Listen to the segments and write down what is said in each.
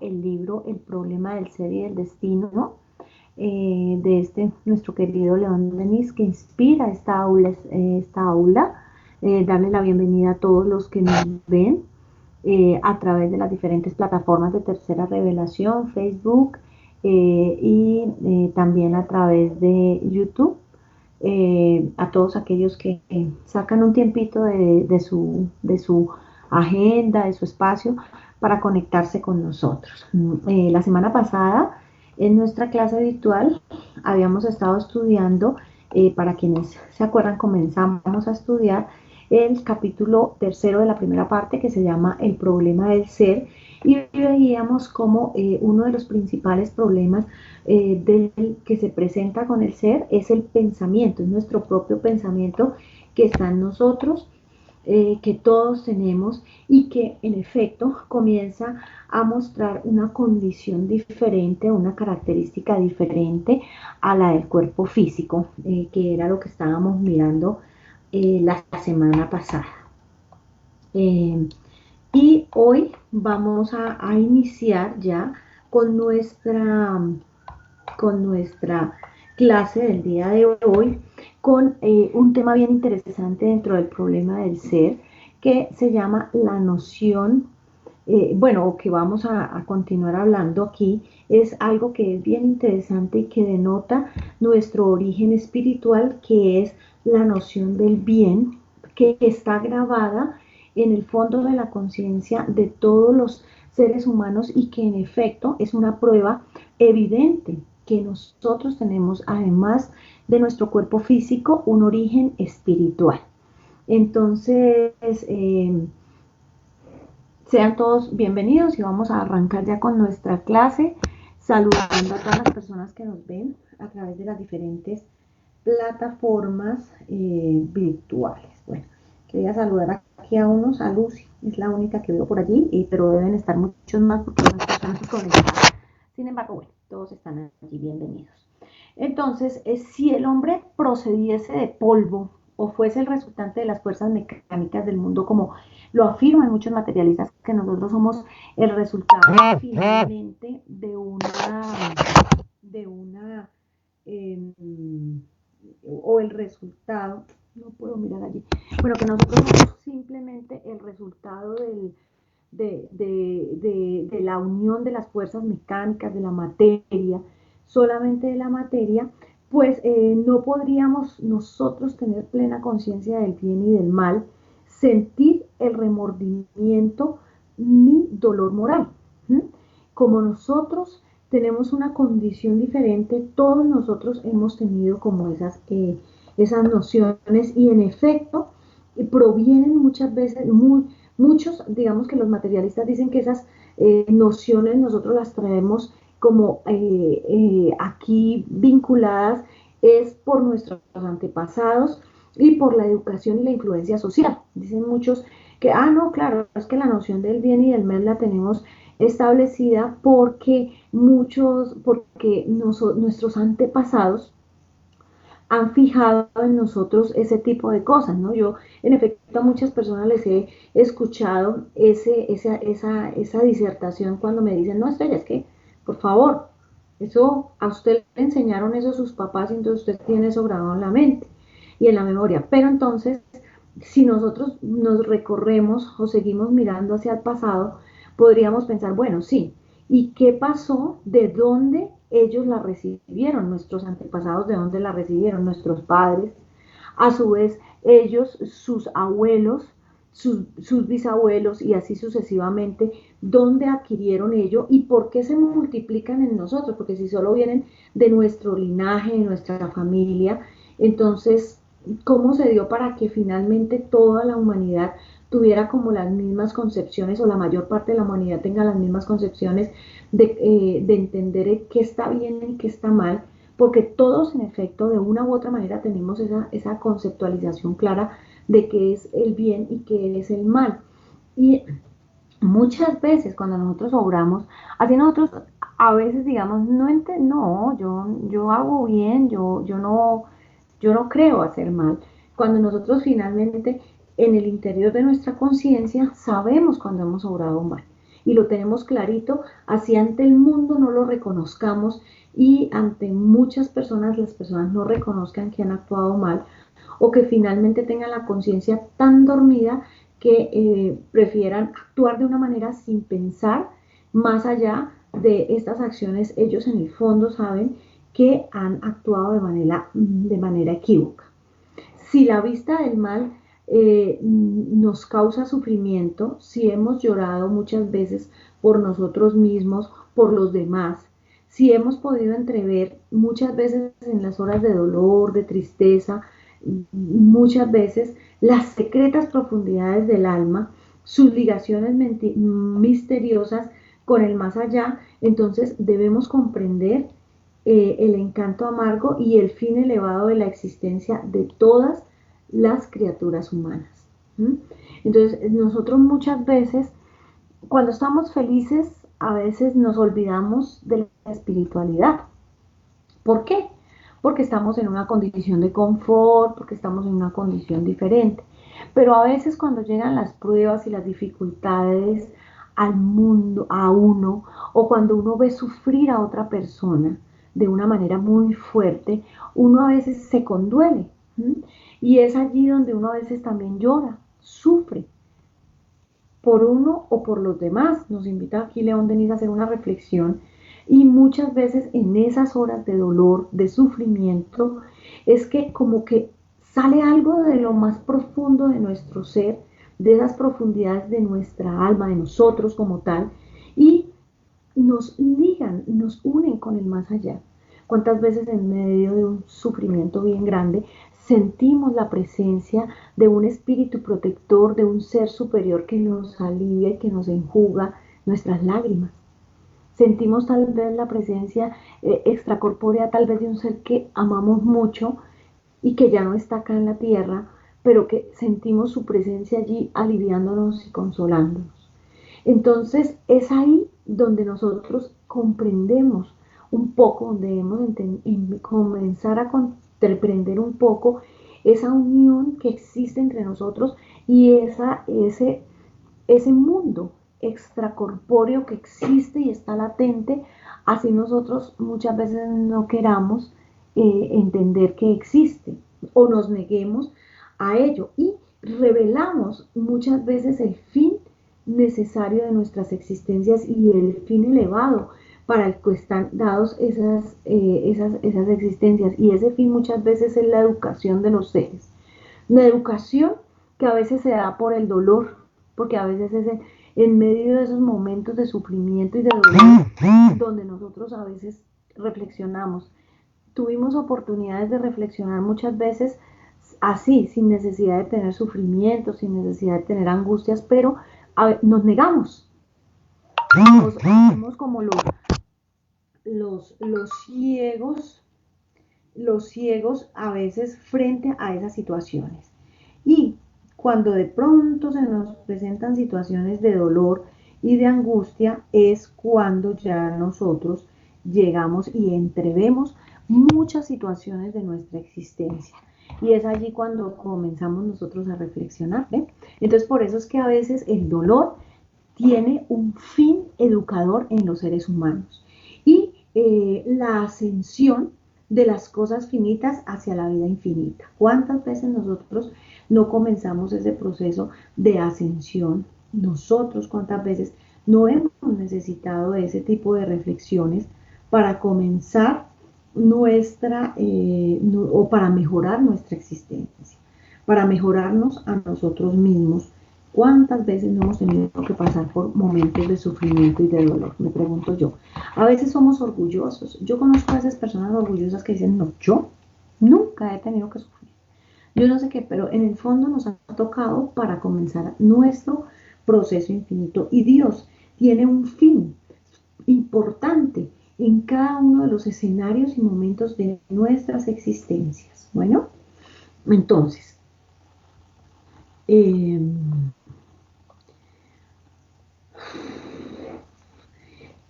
el libro El problema del ser y del destino de nuestro querido León Denis, que inspira esta aula. Darle la bienvenida a todos los que nos ven a través de las diferentes plataformas de Tercera Revelación, Facebook y también a través de YouTube. A todos aquellos que sacan un tiempito de su agenda, de su espacio, para conectarse con nosotros. La semana pasada, en nuestra clase virtual, habíamos estado estudiando, para quienes se acuerdan, comenzamos a estudiar el capítulo tercero de la primera parte, que se llama El problema del ser, y veíamos como uno de los principales problemas que se presenta con el ser es el pensamiento, es nuestro propio pensamiento que está en nosotros, que todos tenemos y que en efecto comienza a mostrar una condición diferente, una característica diferente a la del cuerpo físico, que era lo que estábamos mirando la semana pasada. Eh, y hoy vamos a iniciar ya con nuestra clase del día de hoy, con un tema bien interesante dentro del problema del ser, que se llama la noción, o que vamos a continuar hablando aquí, es algo que es bien interesante y que denota nuestro origen espiritual, que es la noción del bien, que está grabada en el fondo de la conciencia de todos los seres humanos y que en efecto es una prueba evidente que nosotros tenemos, además de nuestro cuerpo físico, un origen espiritual. Entonces, sean todos bienvenidos y vamos a arrancar ya con nuestra clase, saludando a todas las personas que nos ven a través de las diferentes plataformas virtuales. Bueno, quería saludar aquí a unos, a Lucy, es la única que veo por allí, pero deben estar muchos más porque hay más personas conectadas. Sin embargo, bueno, todos están allí bienvenidos. Entonces, si el hombre procediese de polvo o fuese el resultante de las fuerzas mecánicas del mundo, como lo afirman muchos materialistas, que nosotros somos el resultado finalmente de una eh, o el resultado, no puedo mirar allí, bueno, que nosotros somos simplemente el resultado de la unión de las fuerzas mecánicas, de la materia, solamente de la materia, pues no podríamos nosotros tener plena conciencia del bien y del mal, sentir el remordimiento ni dolor moral. ¿Mm? Como nosotros tenemos una condición diferente, todos nosotros hemos tenido como esas nociones y en efecto provienen muchas veces, muchos, digamos que los materialistas dicen que esas nociones nosotros las traemos como aquí vinculadas es por nuestros antepasados y por la educación y la influencia social. Dicen muchos que, no, claro, es que la noción del bien y del mal la tenemos establecida porque nuestros antepasados han fijado en nosotros ese tipo de cosas, ¿no? Yo, en efecto, a muchas personas les he escuchado esa disertación cuando me dicen, no, Estrella, es que, por favor, eso a usted le enseñaron eso a sus papás y entonces usted tiene eso grabado en la mente y en la memoria. Pero entonces, si nosotros nos recorremos o seguimos mirando hacia el pasado, podríamos pensar, bueno, sí, ¿y qué pasó? ¿De dónde ellos la recibieron? Nuestros antepasados, ¿de dónde la recibieron? Nuestros padres. A su vez, ellos, sus abuelos, sus bisabuelos y así sucesivamente, ¿dónde adquirieron ello y por qué se multiplican en nosotros? Porque si solo vienen de nuestro linaje, de nuestra familia, entonces, ¿cómo se dio para que finalmente toda la humanidad tuviera como las mismas concepciones o la mayor parte de la humanidad tenga las mismas concepciones de entender qué está bien y qué está mal? Porque todos en efecto de una u otra manera tenemos esa conceptualización clara de qué es el bien y qué es el mal. Y muchas veces cuando nosotros obramos, así nosotros a veces digamos, no, yo hago bien, yo no creo hacer mal. Cuando nosotros finalmente en el interior de nuestra conciencia sabemos cuando hemos obrado mal. y lo tenemos clarito, así ante el mundo no lo reconozcamos y ante muchas personas, las personas no reconozcan que han actuado mal o que finalmente tengan la conciencia tan dormida que prefieran actuar de una manera sin pensar más allá de estas acciones. Ellos en el fondo saben que han actuado de manera equívoca. Si la vista del mal nos causa sufrimiento, si hemos llorado muchas veces por nosotros mismos, por los demás, si hemos podido entrever muchas veces en las horas de dolor, de tristeza, muchas veces las secretas profundidades del alma, sus ligaciones misteriosas con el más allá, entonces debemos comprender el encanto amargo y el fin elevado de la existencia de todas las criaturas humanas. ¿Mm? Entonces, nosotros muchas veces, cuando estamos felices, a veces nos olvidamos de la espiritualidad. ¿Por qué? Porque estamos en una condición de confort, porque estamos en una condición diferente. Pero a veces cuando llegan las pruebas y las dificultades al mundo, a uno, o cuando uno ve sufrir a otra persona de una manera muy fuerte, uno a veces se conduele. ¿Sí? Y es allí donde uno a veces también llora, sufre por uno o por los demás. Nos invita aquí León Denis a hacer una reflexión y muchas veces en esas horas de dolor, de sufrimiento, es que como que sale algo de lo más profundo de nuestro ser, de esas profundidades de nuestra alma, de nosotros como tal, y nos ligan, nos unen con el más allá. ¿Cuántas veces en medio de un sufrimiento bien grande sentimos la presencia de un espíritu protector, de un ser superior que nos alivia y que nos enjuga nuestras lágrimas? Sentimos tal vez la presencia extracorpórea, tal vez de un ser que amamos mucho y que ya no está acá en la tierra, pero que sentimos su presencia allí aliviándonos y consolándonos. Entonces es ahí donde nosotros comprendemos un poco, donde debemos comenzar a comprender un poco esa unión que existe entre nosotros y ese mundo extracorpóreo que existe y está latente, así nosotros muchas veces no queramos entender que existe o nos neguemos a ello y revelamos muchas veces el fin necesario de nuestras existencias y el fin elevado para el que están dados esas existencias, y ese fin muchas veces es la educación de los seres, una educación que a veces se da por el dolor, porque a veces es en medio de esos momentos de sufrimiento y de dolor donde nosotros a veces reflexionamos. Tuvimos oportunidades de reflexionar muchas veces así, sin necesidad de tener sufrimiento, sin necesidad de tener angustias, pero nos negamos, nos hacemos como ciegos, los ciegos a veces frente a esas situaciones. Y cuando de pronto se nos presentan situaciones de dolor y de angustia, es cuando ya nosotros llegamos y entrevemos muchas situaciones de nuestra existencia. Y es allí cuando comenzamos nosotros a reflexionar. ¿Ve? Entonces, por eso es que a veces el dolor tiene un fin educador en los seres humanos. Y la ascensión de las cosas finitas hacia la vida infinita. ¿Cuántas veces nosotros no comenzamos ese proceso de ascensión? Nosotros, ¿cuántas veces no hemos necesitado ese tipo de reflexiones para comenzar o para mejorar nuestra existencia, para mejorarnos a nosotros mismos? ¿Cuántas veces no hemos tenido que pasar por momentos de sufrimiento y de dolor? Me pregunto yo. A veces somos orgullosos. Yo conozco a esas personas orgullosas que dicen, no, yo nunca he tenido que sufrir. Yo no sé qué, pero en el fondo nos ha tocado para comenzar nuestro proceso infinito. Y Dios tiene un fin importante en cada uno de los escenarios y momentos de nuestras existencias. Bueno, entonces,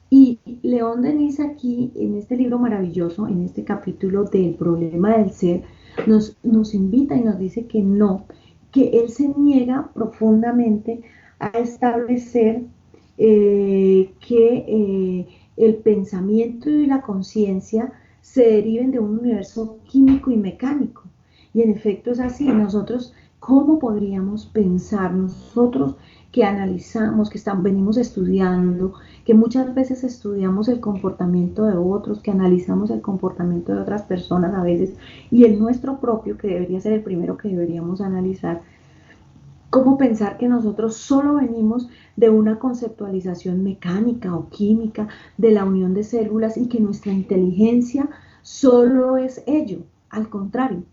y León Denis aquí, en este libro maravilloso, en este capítulo del problema del ser, nos invita y nos dice que no, que él se niega profundamente a establecer el pensamiento y la conciencia se deriven de un universo químico y mecánico. Y en efecto es así. Nosotros, ¿cómo podríamos pensar nosotros que analizamos, que venimos estudiando, que muchas veces estudiamos el comportamiento de otros, que analizamos el comportamiento de otras personas a veces y el nuestro propio, que debería ser el primero que deberíamos analizar? ¿Cómo pensar que nosotros solo venimos de una conceptualización mecánica o química de la unión de células y que nuestra inteligencia solo es ello? Al contrario,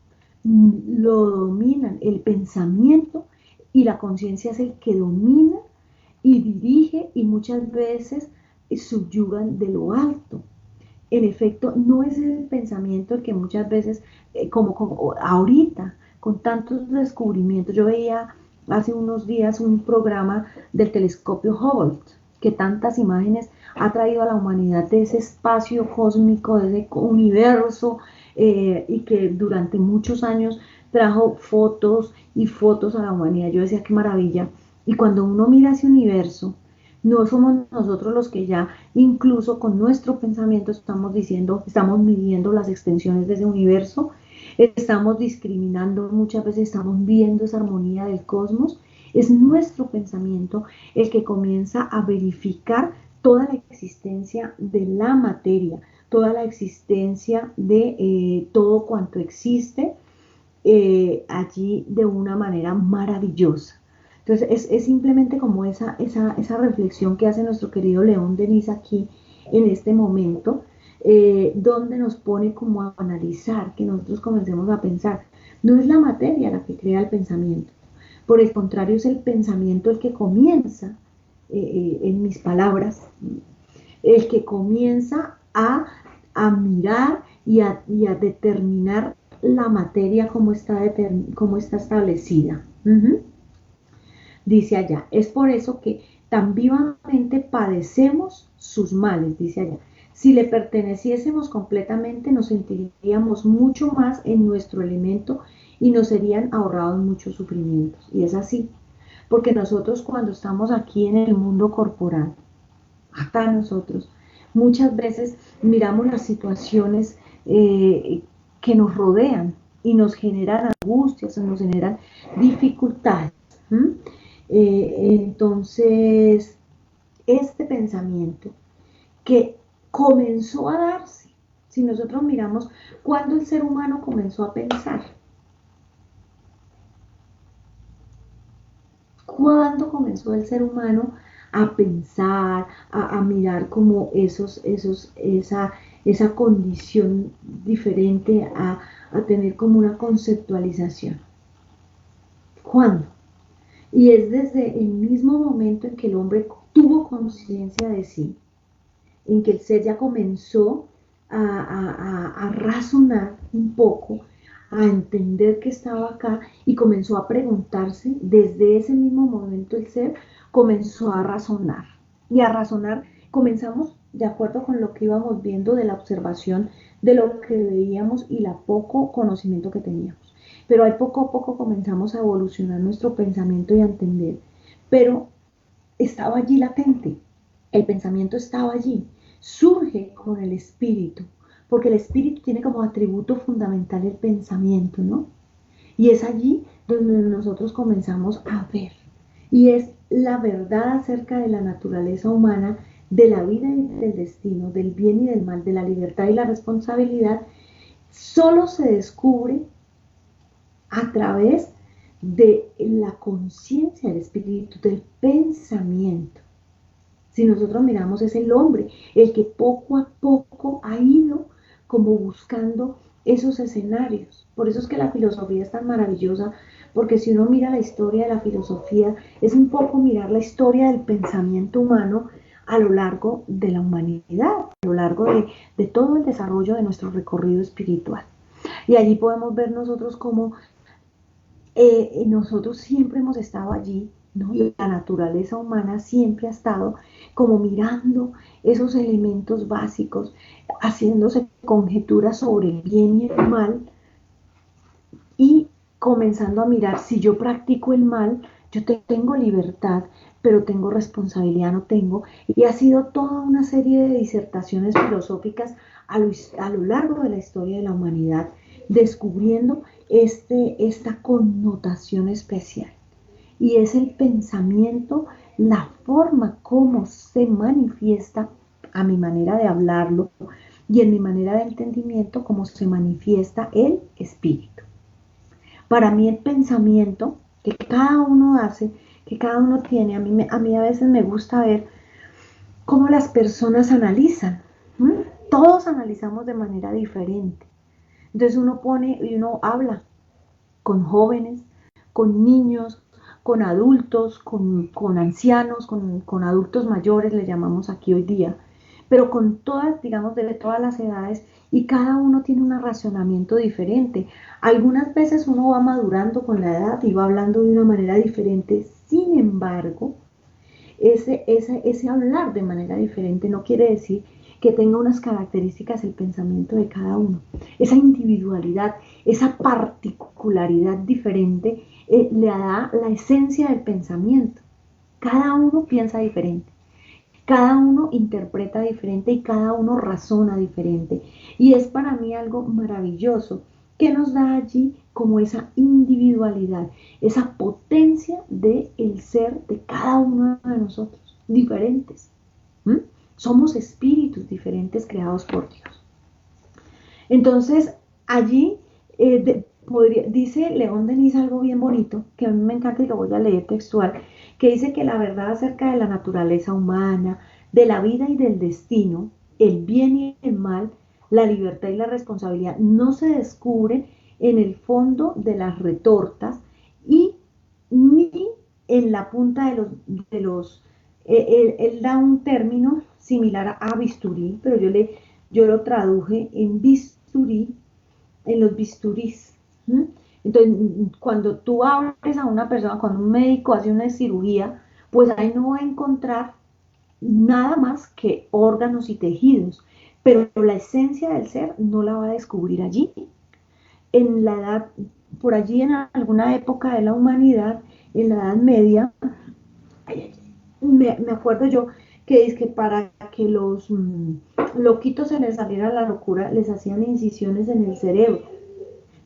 lo dominan el pensamiento y la conciencia es el que domina y dirige y muchas veces subyugan de lo alto. En efecto, no es el pensamiento el que muchas veces, como ahorita, con tantos descubrimientos, yo veía hace unos días un programa del telescopio Hubble, que tantas imágenes ha traído a la humanidad de ese espacio cósmico, de ese universo, y que durante muchos años trajo fotos y fotos a la humanidad. Yo decía, qué maravilla. Y cuando uno mira ese universo, no somos nosotros los que ya, incluso con nuestro pensamiento, estamos diciendo, estamos midiendo las extensiones de ese universo, estamos discriminando, muchas veces estamos viendo esa armonía del cosmos. Es nuestro pensamiento el que comienza a verificar toda la existencia de la materia, toda la existencia de todo cuanto existe allí de una manera maravillosa. Entonces es simplemente como esa reflexión que hace nuestro querido León Denis aquí en este momento, donde nos pone como a analizar, que nosotros comencemos a pensar. No es la materia la que crea el pensamiento, por el contrario es el pensamiento el que comienza, en mis palabras, el que comienza a mirar y a determinar la materia como está establecida. Dice allá, es por eso que tan vivamente padecemos sus males, dice allá. Si le perteneciésemos completamente, nos sentiríamos mucho más en nuestro elemento y nos serían ahorrados muchos sufrimientos. Y es así, porque nosotros cuando estamos aquí en el mundo corporal, acá nosotros, muchas veces miramos las situaciones que nos rodean y nos generan angustias o nos generan dificultades. Entonces, este pensamiento que comenzó a darse, si nosotros miramos cuando el ser humano comenzó a pensar, cuando comenzó el ser humano a pensar, a mirar como esa condición diferente, a tener como una conceptualización. ¿Cuándo? Y es desde el mismo momento en que el hombre tuvo conciencia de sí, en que el ser ya comenzó a razonar un poco, a entender que estaba acá y comenzó a preguntarse, desde ese mismo momento el ser comenzó a razonar. Y a razonar comenzamos de acuerdo con lo que íbamos viendo de la observación de lo que veíamos y la poco conocimiento que teníamos. Pero ahí poco a poco comenzamos a evolucionar nuestro pensamiento y a entender. Pero estaba allí latente, el pensamiento estaba allí, surge con el espíritu, porque el espíritu tiene como atributo fundamental el pensamiento, ¿no? Y es allí donde nosotros comenzamos a ver. Y es la verdad acerca de la naturaleza humana, de la vida y del destino, del bien y del mal, de la libertad y la responsabilidad, solo se descubre a través de la conciencia del espíritu, del pensamiento. Si nosotros miramos, es el hombre el que poco a poco ha ido como buscando esos escenarios. Por eso es que la filosofía es tan maravillosa, porque si uno mira la historia de la filosofía, es un poco mirar la historia del pensamiento humano a lo largo de la humanidad, a lo largo de todo el desarrollo de nuestro recorrido espiritual. Y allí podemos ver nosotros cómo nosotros siempre hemos estado allí, ¿no? Y la naturaleza humana siempre ha estado como mirando esos elementos básicos, haciéndose conjeturas sobre el bien y el mal y comenzando a mirar, si yo practico el mal, yo tengo libertad, pero tengo responsabilidad, no tengo. Y ha sido toda una serie de disertaciones filosóficas a lo largo de la historia de la humanidad, descubriendo esta connotación especial. Y es el pensamiento, la forma como se manifiesta a mi manera de hablarlo y en mi manera de entendimiento, como se manifiesta el espíritu. Para mí el pensamiento que cada uno hace, que cada uno tiene, a mí a veces me gusta ver cómo las personas analizan. ¿Mm? Todos analizamos de manera diferente. Entonces uno pone y uno habla con jóvenes, con niños, con adultos, con ancianos, con adultos mayores, le llamamos aquí hoy día, pero con todas, digamos, de todas las edades, y cada uno tiene un racionamiento diferente. Algunas veces uno va madurando con la edad y va hablando de una manera diferente. Sin embargo, ese hablar de manera diferente no quiere decir que tenga unas características el pensamiento de cada uno. Esa individualidad, esa particularidad diferente le da la esencia del pensamiento. Cada uno piensa diferente, cada uno interpreta diferente y cada uno razona diferente. Y es para mí algo maravilloso que nos da allí como esa individualidad, esa potencia del ser de cada uno de nosotros, diferentes. ¿Mm? Somos espíritus diferentes creados por Dios. Entonces, allí dice León Denis algo bien bonito, que a mí me encanta y lo voy a leer textual, que dice que la verdad acerca de la naturaleza humana, de la vida y del destino, el bien y el mal, la libertad y la responsabilidad, no se descubren en el fondo de las retortas y ni en la punta él da un término similar a bisturí, pero yo lo traduje en bisturí, en los bisturís. ¿Mm? Entonces, cuando tú abres a una persona, cuando un médico hace una cirugía, pues ahí no va a encontrar nada más que órganos y tejidos, pero la esencia del ser no la va a descubrir allí. En la edad, por allí en alguna época de la humanidad, en la Edad Media, me acuerdo yo que es que para que los loquitos se les saliera la locura, les hacían incisiones en el cerebro,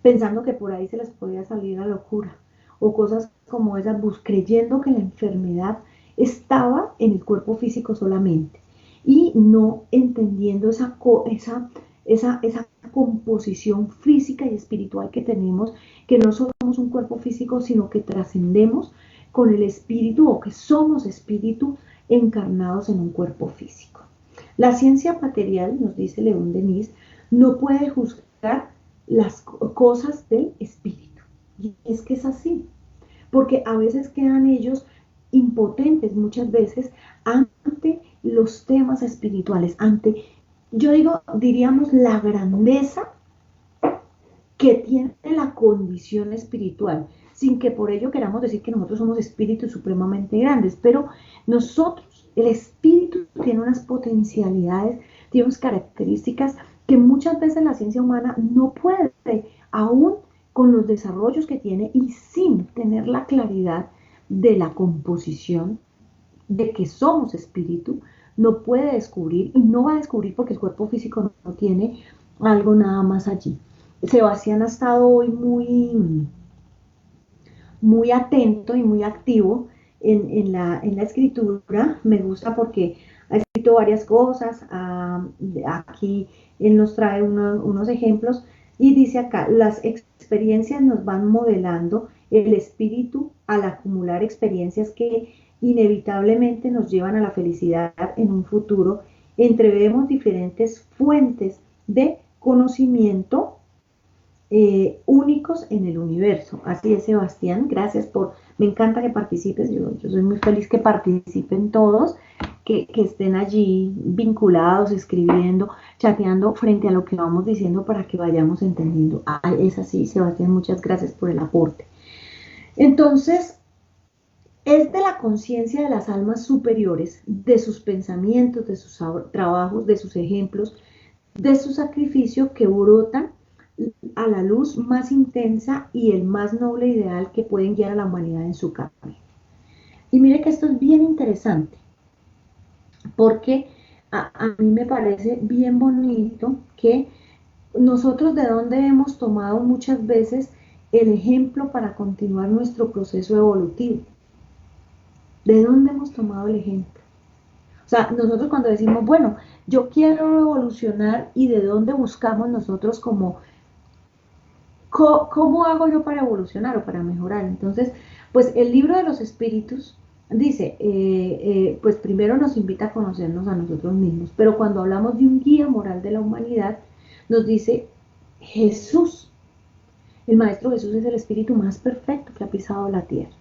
pensando que por ahí se les podía salir la locura, o cosas como esas, creyendo que la enfermedad estaba en el cuerpo físico solamente, y no entendiendo esa composición física y espiritual que tenemos, que no somos un cuerpo físico, sino que trascendemos con el espíritu, o que somos espíritu encarnados en un cuerpo físico. La ciencia material, nos dice León Denis, no puede juzgar las cosas del espíritu. Y es que es así, porque a veces quedan ellos impotentes muchas veces ante los temas espirituales, ante, yo diríamos, la grandeza que tiene la condición espiritual, sin que por ello queramos decir que nosotros somos espíritus supremamente grandes, pero nosotros, el espíritu tiene unas potencialidades, tiene unas características que muchas veces la ciencia humana no puede, aún con los desarrollos que tiene y sin tener la claridad de la composición, de que somos espíritu, no puede descubrir y no va a descubrir porque el cuerpo físico no tiene algo nada más allí. Sebastián ha estado hoy muy atento y muy activo en la escritura. Me gusta porque ha escrito varias cosas. Aquí él nos trae unos ejemplos y dice acá, las experiencias nos van modelando el espíritu al acumular experiencias que inevitablemente nos llevan a la felicidad en un futuro. Entrevemos diferentes fuentes de conocimiento únicos en el universo. Así es, Sebastián, gracias me encanta que participes, yo soy muy feliz que participen todos, que estén allí vinculados, escribiendo, chateando frente a lo que vamos diciendo para que vayamos entendiendo. Ah, es así, Sebastián, muchas gracias por el aporte. Entonces, es de la conciencia de las almas superiores, de sus pensamientos, de sus trabajos, de sus ejemplos, de su sacrificio que brotan a la luz más intensa y el más noble ideal que pueden guiar a la humanidad en su camino. Y mire que esto es bien interesante, porque a mí me parece bien bonito que nosotros de dónde hemos tomado muchas veces el ejemplo para continuar nuestro proceso evolutivo. ¿De dónde hemos tomado el ejemplo? O sea, nosotros cuando decimos, bueno, yo quiero evolucionar y de dónde buscamos nosotros como, ¿cómo hago yo para evolucionar o para mejorar? Entonces, pues el libro de los espíritus dice, pues primero nos invita a conocernos a nosotros mismos, pero cuando hablamos de un guía moral de la humanidad, nos dice Jesús. El Maestro Jesús es el espíritu más perfecto que ha pisado la tierra.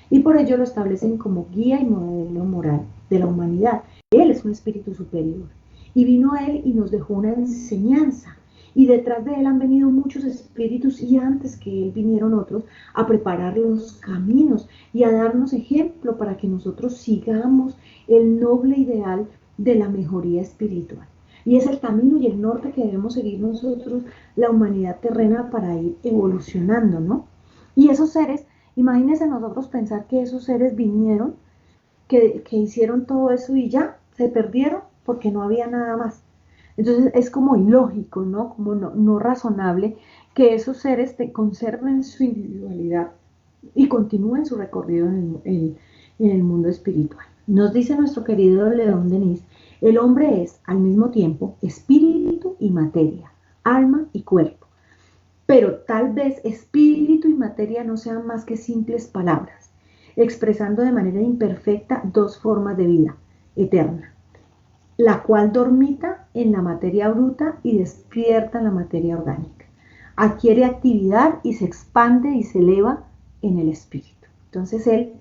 Y por ello lo establecen como guía y modelo moral de la humanidad. Él es un espíritu superior. Y vino a Él y nos dejó una enseñanza. Y detrás de Él han venido muchos espíritus y antes que Él vinieron otros a preparar los caminos y a darnos ejemplo para que nosotros sigamos el noble ideal de la mejoría espiritual. Y es el camino y el norte que debemos seguir nosotros, la humanidad terrena, para ir evolucionando, ¿no? Y esos seres, imagínense nosotros pensar que esos seres vinieron, que hicieron todo eso y ya, se perdieron porque no había nada más. Entonces es como ilógico, ¿no? Como no razonable que esos seres conserven su individualidad y continúen su recorrido en el mundo espiritual. Nos dice nuestro querido León Denis, el hombre es al mismo tiempo espíritu y materia, alma y cuerpo, pero tal vez espíritu y materia no sean más que simples palabras, expresando de manera imperfecta dos formas de vida eterna, la cual dormita en la materia bruta y despierta en la materia orgánica. Adquiere actividad y se expande y se eleva en el espíritu. Entonces él,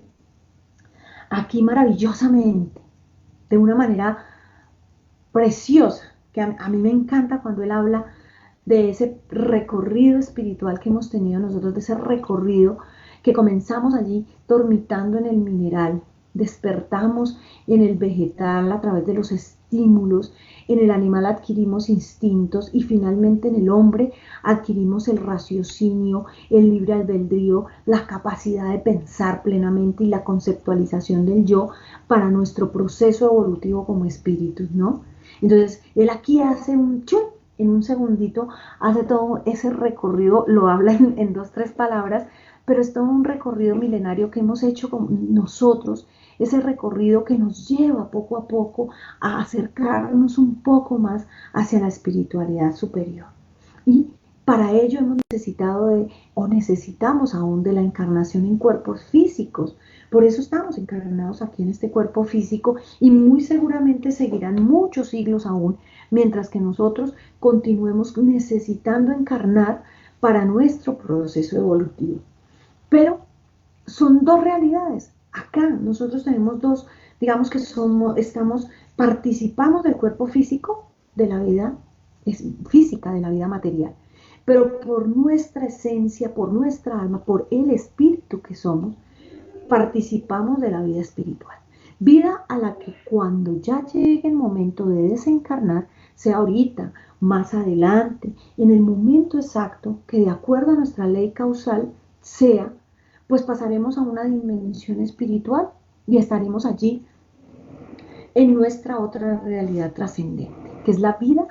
aquí maravillosamente, de una manera preciosa, que a mí me encanta cuando él habla de ese recorrido espiritual que hemos tenido nosotros, de ese recorrido que comenzamos allí dormitando en el mineral, despertamos en el vegetal a través de los estímulos, en el animal adquirimos instintos y finalmente en el hombre adquirimos el raciocinio, el libre albedrío, la capacidad de pensar plenamente y la conceptualización del yo para nuestro proceso evolutivo como espíritus, ¿no? Entonces, él aquí hace un chup, en un segundito, hace todo ese recorrido, lo habla en dos, tres palabras, pero es todo un recorrido milenario que hemos hecho con nosotros, ese recorrido que nos lleva poco a poco a acercarnos un poco más hacia la espiritualidad superior. Y para ello hemos necesitado o necesitamos aún de la encarnación en cuerpos físicos. Por eso estamos encarnados aquí en este cuerpo físico y muy seguramente seguirán muchos siglos aún, mientras que nosotros continuemos necesitando encarnar para nuestro proceso evolutivo. Pero son dos realidades. Acá nosotros tenemos dos, digamos que participamos del cuerpo físico de la vida física, de la vida material, pero por nuestra esencia, por nuestra alma, por el espíritu que somos, participamos de la vida espiritual. Vida a la que cuando ya llegue el momento de desencarnar, sea ahorita, más adelante, en el momento exacto que de acuerdo a nuestra ley causal sea, pues pasaremos a una dimensión espiritual y estaremos allí en nuestra otra realidad trascendente, que es la vida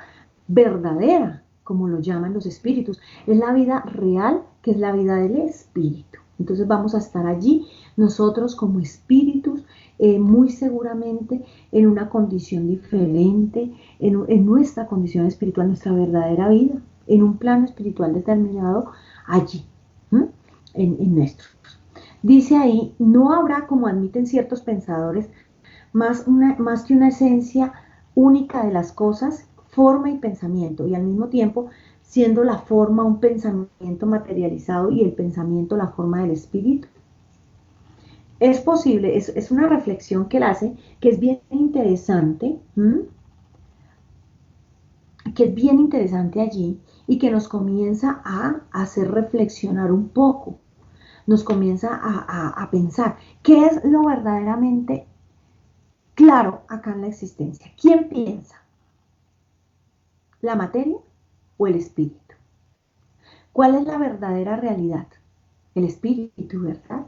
verdadera, como lo llaman los espíritus. Es la vida real, que es la vida del espíritu. Entonces vamos a estar allí nosotros como espíritus, muy seguramente en una condición diferente, en nuestra condición espiritual, nuestra verdadera vida, en un plano espiritual determinado allí, en nuestro. Dice ahí, no habrá, como admiten ciertos pensadores, más que una esencia única de las cosas, forma y pensamiento, y al mismo tiempo siendo la forma un pensamiento materializado y el pensamiento la forma del espíritu. Es posible, es una reflexión que él hace, que es bien interesante, que es bien interesante allí y que nos comienza a hacer reflexionar un poco, nos comienza a pensar qué es lo verdaderamente claro acá en la existencia. ¿Quién piensa? ¿La materia o el espíritu? ¿Cuál es la verdadera realidad? El espíritu, ¿verdad?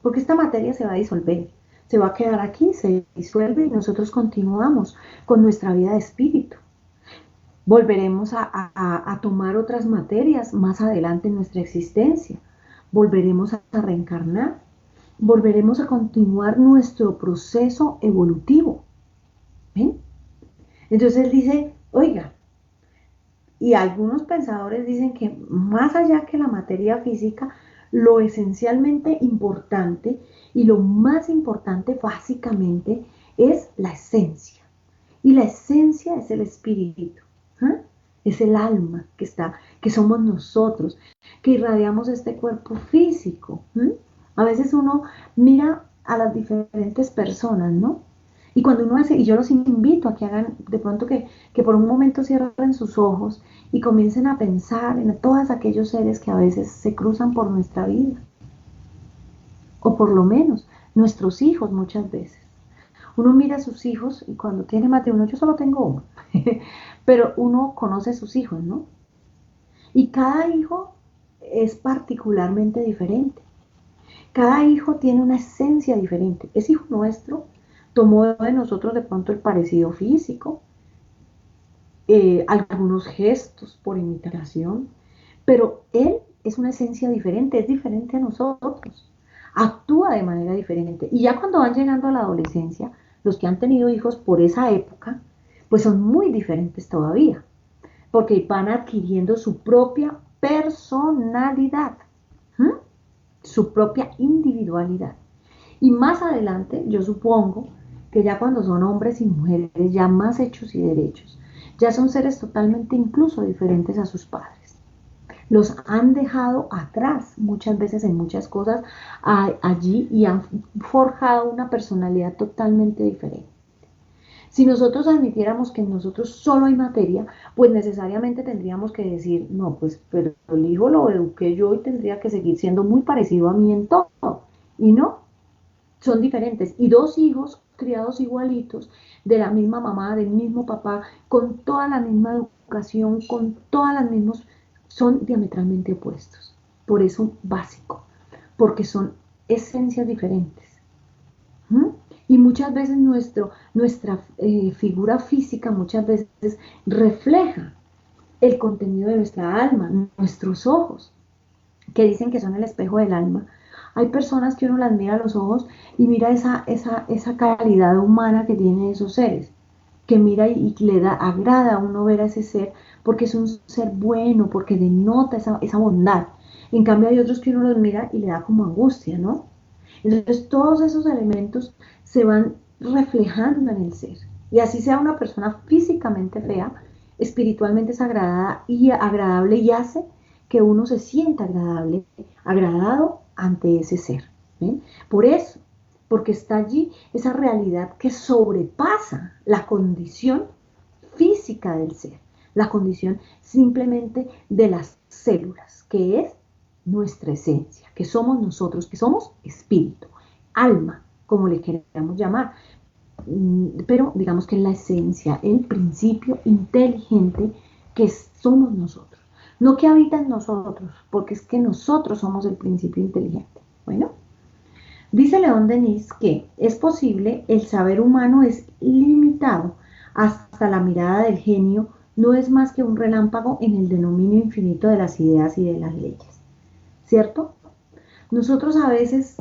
porque esta materia se va a disolver, se va a quedar aquí, se disuelve y nosotros continuamos con nuestra vida de espíritu. Volveremos a tomar otras materias más adelante en nuestra existencia, volveremos a reencarnar, volveremos a continuar nuestro proceso evolutivo. ¿Ven? Entonces él dice, oiga, y algunos pensadores dicen que más allá que la materia física, lo esencialmente importante y lo más importante básicamente es la esencia. Y la esencia es el espíritu, ¿eh? Es el alma que está, que somos nosotros, que irradiamos este cuerpo físico. ¿Eh? A veces uno mira a las diferentes personas, ¿no? Y cuando uno hace, y yo los invito a que hagan, de pronto que por un momento cierren sus ojos y comiencen a pensar en todos aquellos seres que a veces se cruzan por nuestra vida, o por lo menos nuestros hijos muchas veces. Uno mira a sus hijos y cuando tiene más de uno, yo solo tengo uno, pero uno conoce a sus hijos, ¿no? Y cada hijo es particularmente diferente. Cada hijo tiene una esencia diferente. Es hijo nuestro, tomó de nosotros de pronto el parecido físico, algunos gestos por imitación, pero él es una esencia diferente, es diferente a nosotros, actúa de manera diferente. Y ya cuando van llegando a la adolescencia, los que han tenido hijos por esa época, pues son muy diferentes todavía, porque van adquiriendo su propia personalidad, ¿sí? Su propia individualidad. Y más adelante, yo supongo que ya cuando son hombres y mujeres, ya más hechos y derechos, ya son seres totalmente incluso diferentes a sus padres. Los han dejado atrás muchas veces en muchas cosas allí y han forjado una personalidad totalmente diferente. Si nosotros admitiéramos que en nosotros solo hay materia, pues necesariamente tendríamos que decir, no, pues pero el hijo lo eduqué yo y tendría que seguir siendo muy parecido a mí en todo. Y no, son diferentes. Y dos hijos criados igualitos, de la misma mamá, del mismo papá, con toda la misma educación, con todas las mismas, son diametralmente opuestos. Por eso básico, porque son esencias diferentes. ¿Mm? Y muchas veces nuestra figura física muchas veces refleja el contenido de nuestra alma, nuestros ojos, que dicen que son el espejo del alma. Hay personas que uno las mira a los ojos y mira esa calidad humana que tienen esos seres, que mira y le agrada a uno ver a ese ser porque es un ser bueno, porque denota esa bondad. En cambio hay otros que uno los mira y le da como angustia, ¿no? Entonces todos esos elementos se van reflejando en el ser. Y así sea una persona físicamente fea, espiritualmente es agradable y hace que uno se sienta agradado ante ese ser. ¿Ven? Por eso, porque está allí esa realidad que sobrepasa la condición física del ser, la condición simplemente de las células, que es nuestra esencia, que somos nosotros, que somos espíritu, alma, como le queramos llamar, pero digamos que es la esencia, el principio inteligente que somos nosotros, no que habita en nosotros, porque es que nosotros somos el principio inteligente. Bueno, dice León Denis que es posible, el saber humano es limitado hasta la mirada del genio, no es más que un relámpago en el dominio infinito de las ideas y de las leyes. ¿Cierto? Nosotros a veces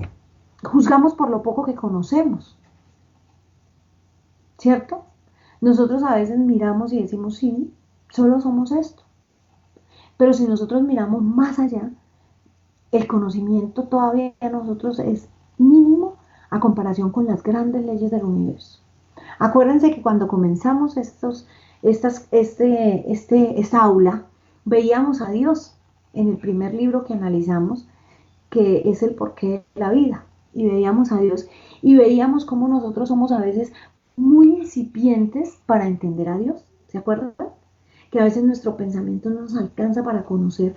juzgamos por lo poco que conocemos, ¿cierto? Nosotros a veces miramos y decimos, sí, solo somos esto. Pero si nosotros miramos más allá, el conocimiento todavía de nosotros es mínimo a comparación con las grandes leyes del universo. Acuérdense que cuando comenzamos esta aula, veíamos a Dios en el primer libro que analizamos, que es el porqué de la vida. Y veíamos a Dios y veíamos cómo nosotros somos a veces muy incipientes para entender a Dios. ¿Se acuerdan? Que a veces nuestro pensamiento no nos alcanza para conocer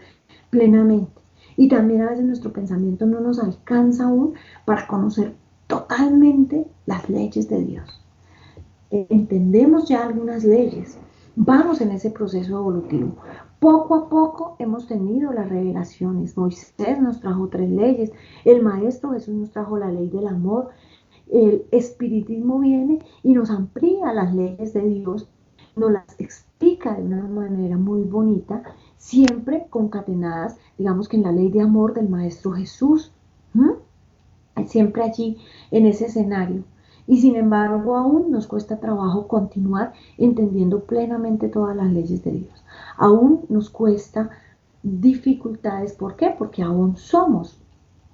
plenamente. Y también a veces nuestro pensamiento no nos alcanza aún para conocer totalmente las leyes de Dios. Entendemos ya algunas leyes, vamos en ese proceso evolutivo. Poco a poco hemos tenido las revelaciones. Moisés nos trajo 3 leyes, el Maestro Jesús nos trajo la ley del amor, el espiritismo viene y nos amplía las leyes de Dios, nos las explica de una manera muy bonita, siempre concatenadas, digamos que en la ley de amor del Maestro Jesús. ¿Mm? Siempre allí en ese escenario. Y sin embargo, aún nos cuesta trabajo continuar entendiendo plenamente todas las leyes de Dios. Aún nos cuesta dificultades. ¿Por qué? Porque aún somos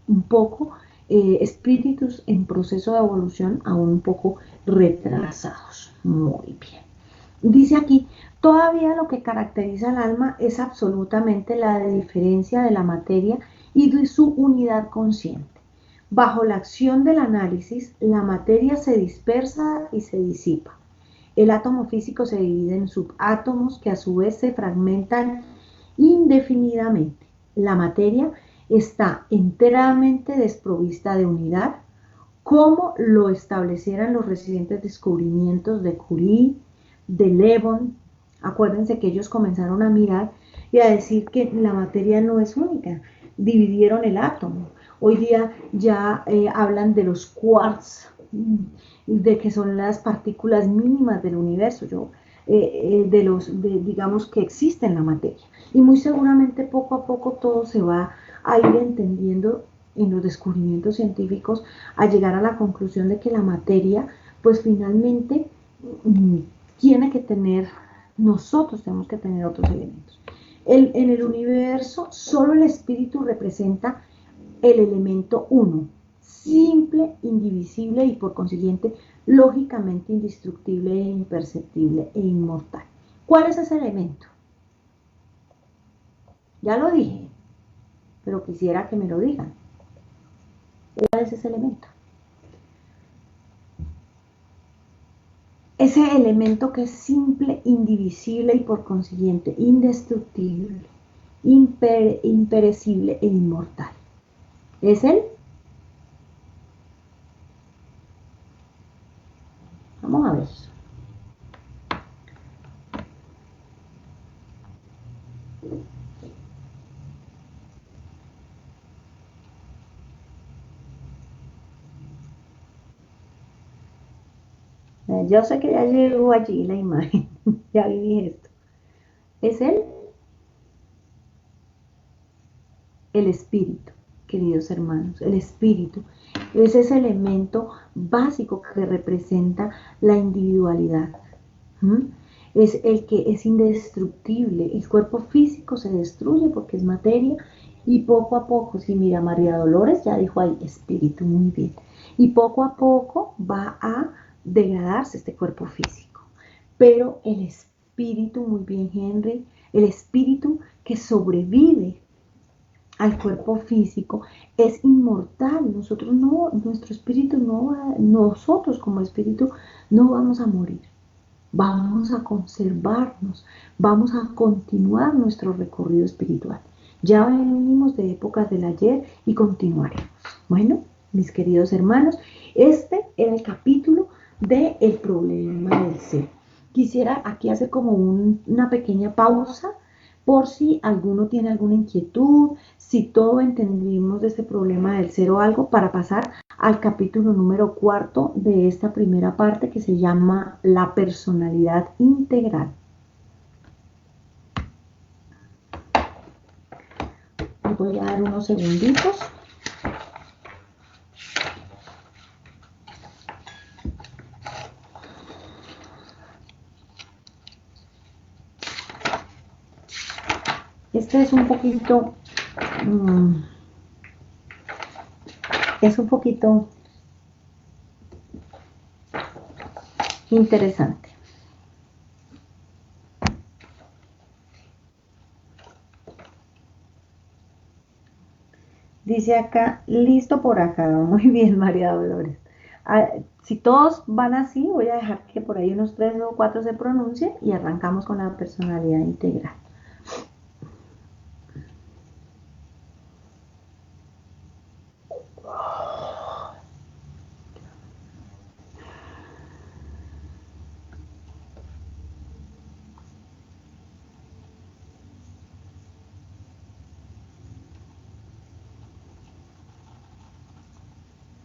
un poco espíritus en proceso de evolución, aún un poco retrasados. Muy bien. Dice aquí, todavía lo que caracteriza al alma es absolutamente la diferencia de la materia y de su unidad consciente. Bajo la acción del análisis, la materia se dispersa y se disipa. El átomo físico se divide en subátomos que a su vez se fragmentan indefinidamente. La materia está enteramente desprovista de unidad, como lo establecieran los recientes descubrimientos de Curie, de Le Bon. Acuérdense que ellos comenzaron a mirar y a decir que la materia no es única, dividieron el átomo. Hoy día ya hablan de los quarks, de que son las partículas mínimas del universo, digamos que existe en la materia. Y muy seguramente poco a poco todo se va a ir entendiendo en los descubrimientos científicos, a llegar a la conclusión de que la materia, pues finalmente tiene que tener, nosotros tenemos que tener otros elementos. En el universo, solo el espíritu representa el elemento uno, simple, indivisible y por consiguiente lógicamente indestructible e imperceptible e inmortal. ¿Cuál es ese elemento? Ya lo dije, pero quisiera que me lo digan. ¿Cuál es ese elemento? Ese elemento que es simple, indivisible y por consiguiente indestructible, imperecible e inmortal. ¿Es él? Vamos a ver. Yo sé que ya llegó allí la imagen. Ya viví esto. ¿Es él? El espíritu, queridos hermanos. El espíritu es ese elemento básico que representa la individualidad. ¿Mm? Es el que es indestructible. El cuerpo físico se destruye porque es materia y poco a poco, si mira María Dolores ya dijo ahí, espíritu, muy bien. Y poco a poco va a degradarse este cuerpo físico. Pero el espíritu, muy bien Henry, el espíritu que sobrevive al cuerpo físico es inmortal. Nosotros no, nuestro espíritu no va, nosotros como espíritu no vamos a morir. Vamos a conservarnos, vamos a continuar nuestro recorrido espiritual. Ya venimos de épocas del ayer y continuaremos. Bueno, mis queridos hermanos, este era el capítulo del problema del ser. Quisiera aquí hacer como una pequeña pausa por si alguno tiene alguna inquietud, si todo entendimos de este problema del ser o algo, para pasar al capítulo número 4 de esta primera parte que se llama la personalidad integral. Les voy a dar unos segunditos. Este es un poquito, interesante. Dice acá, listo por acá. Muy bien, María Dolores. Si todos van así, voy a dejar que por ahí unos 3 o 4 se pronuncien y arrancamos con la personalidad integral.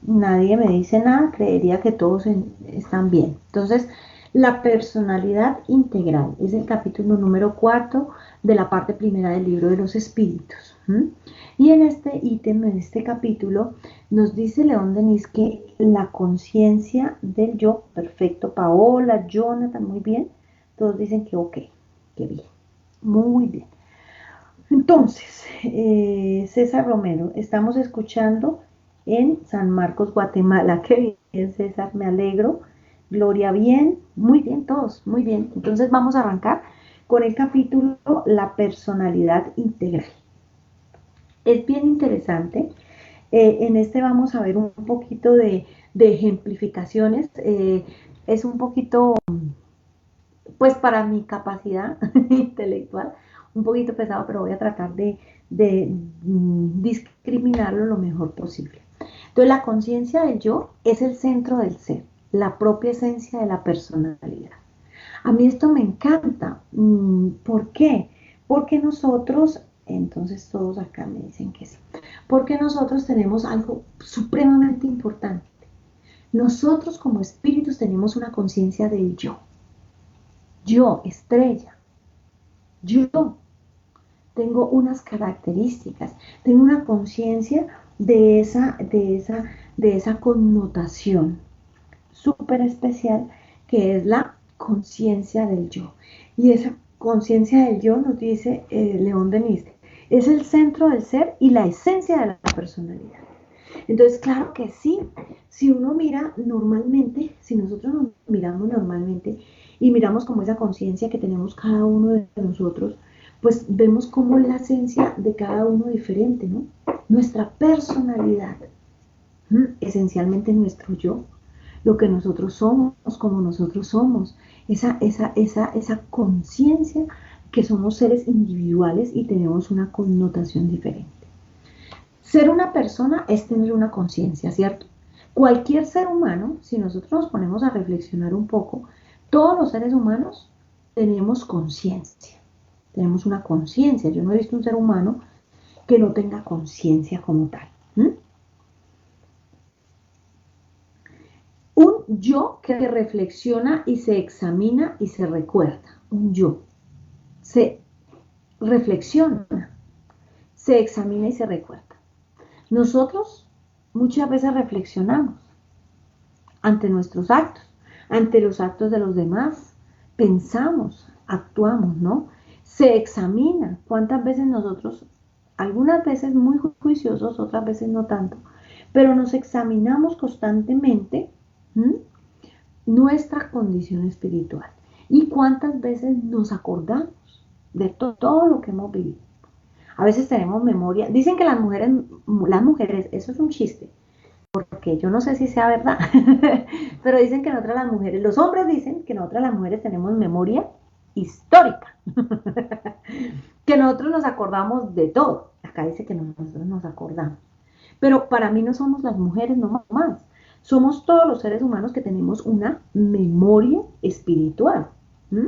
nadie me dice nada, creería que todos están bien. Entonces, la personalidad integral es el capítulo número 4 de la parte primera del libro de los espíritus. ¿M? Y en este ítem, en este capítulo, nos dice León Denis que la conciencia del yo, perfecto, Paola, Jonathan, muy bien, todos dicen que ok, que bien, muy bien. Entonces, César Romero, estamos escuchando en San Marcos, Guatemala. Qué bien, César, me alegro. Gloria, bien, muy bien todos, muy bien. Entonces vamos a arrancar con el capítulo La personalidad integral. Es bien interesante. En este vamos a ver un poquito de ejemplificaciones. Es un poquito, pues para mi capacidad intelectual, un poquito pesado, pero voy a tratar de discriminarlo lo mejor posible. Entonces, la conciencia del yo es el centro del ser, la propia esencia de la personalidad. A mí esto me encanta. ¿Por qué? Porque nosotros, entonces todos acá me dicen que sí, porque nosotros tenemos algo supremamente importante. Nosotros como espíritus tenemos una conciencia del yo. Yo, estrella, yo tengo unas características, tengo una conciencia de esa connotación súper especial que es la conciencia del yo. Y esa conciencia del yo, nos dice León Denis, es el centro del ser y la esencia de la personalidad. Entonces, claro que sí, si uno mira normalmente, si nosotros nos miramos normalmente y miramos como esa conciencia que tenemos cada uno de nosotros, pues vemos como la esencia de cada uno diferente, ¿no? Nuestra personalidad, esencialmente nuestro yo, lo que nosotros somos, como nosotros somos, esa conciencia que somos seres individuales y tenemos una connotación diferente. Ser una persona es tener una conciencia, ¿cierto? Cualquier ser humano, si nosotros nos ponemos a reflexionar un poco, todos los seres humanos tenemos conciencia, tenemos una conciencia. Yo no he visto un ser humano que no tenga conciencia como tal. Un yo que reflexiona y se examina y se recuerda. Un yo. Se reflexiona, se examina y se recuerda. Nosotros muchas veces reflexionamos ante nuestros actos, ante los actos de los demás, pensamos, actuamos, ¿no? Se examina cuántas veces nosotros, algunas veces muy juiciosos, otras veces no tanto, pero nos examinamos constantemente, ¿m? Nuestra condición espiritual y cuántas veces nos acordamos de todo lo que hemos vivido. A veces tenemos memoria, dicen que las mujeres, eso es un chiste, porque yo no sé si sea verdad, pero dicen que nosotras las mujeres, los hombres dicen que nosotras las mujeres tenemos memoria histórica, que nosotros nos acordamos de todo. Acá dice que nosotros nos acordamos. Pero para mí no somos las mujeres no más. Somos todos los seres humanos que tenemos una memoria espiritual. ¿Mm?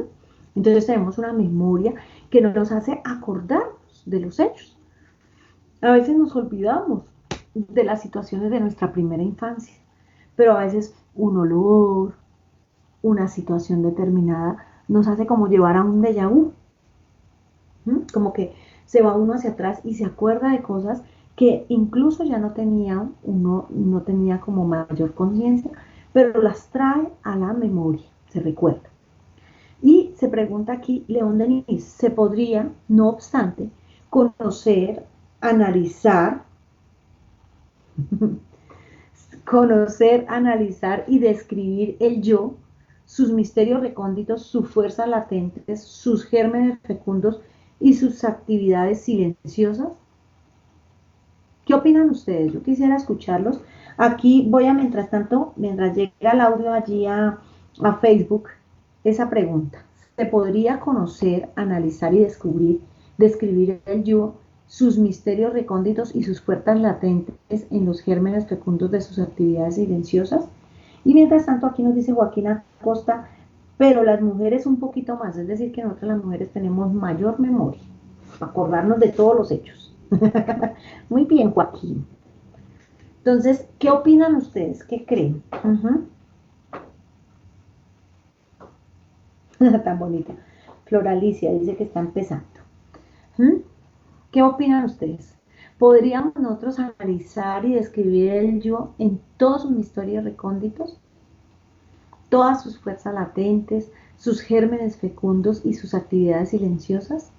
Entonces tenemos una memoria que nos hace acordarnos de los hechos. A veces nos olvidamos de las situaciones de nuestra primera infancia, pero a veces un olor, una situación determinada nos hace como llevar a un déjà vu. Como que se va uno hacia atrás y se acuerda de cosas que incluso ya uno no tenía como mayor conciencia, pero las trae a la memoria, se recuerda. Y se pregunta aquí, León Denis, ¿se podría, no obstante, conocer, analizar, conocer, analizar y describir el yo, sus misterios recónditos, sus fuerzas latentes, sus gérmenes fecundos y sus actividades silenciosas? ¿Qué opinan ustedes? Yo quisiera escucharlos. Aquí voy a, mientras tanto, mientras llega el audio allí a Facebook, esa pregunta. ¿Se podría conocer, analizar y describir el yo, sus misterios recónditos y sus puertas latentes en los gérmenes fecundos de sus actividades silenciosas? Y mientras tanto, aquí nos dice Joaquín Acosta, pero las mujeres un poquito más, es decir, que nosotros las mujeres tenemos mayor memoria, acordarnos de todos los hechos. Muy bien, Joaquín. Entonces, ¿qué opinan ustedes? ¿Qué creen? Tan bonita. Floralicia dice que está empezando. ¿Mm? ¿Qué opinan ustedes? ¿Podríamos nosotros analizar y describir el yo en todos sus misterios recónditos, todas sus fuerzas latentes, sus gérmenes fecundos y sus actividades silenciosas?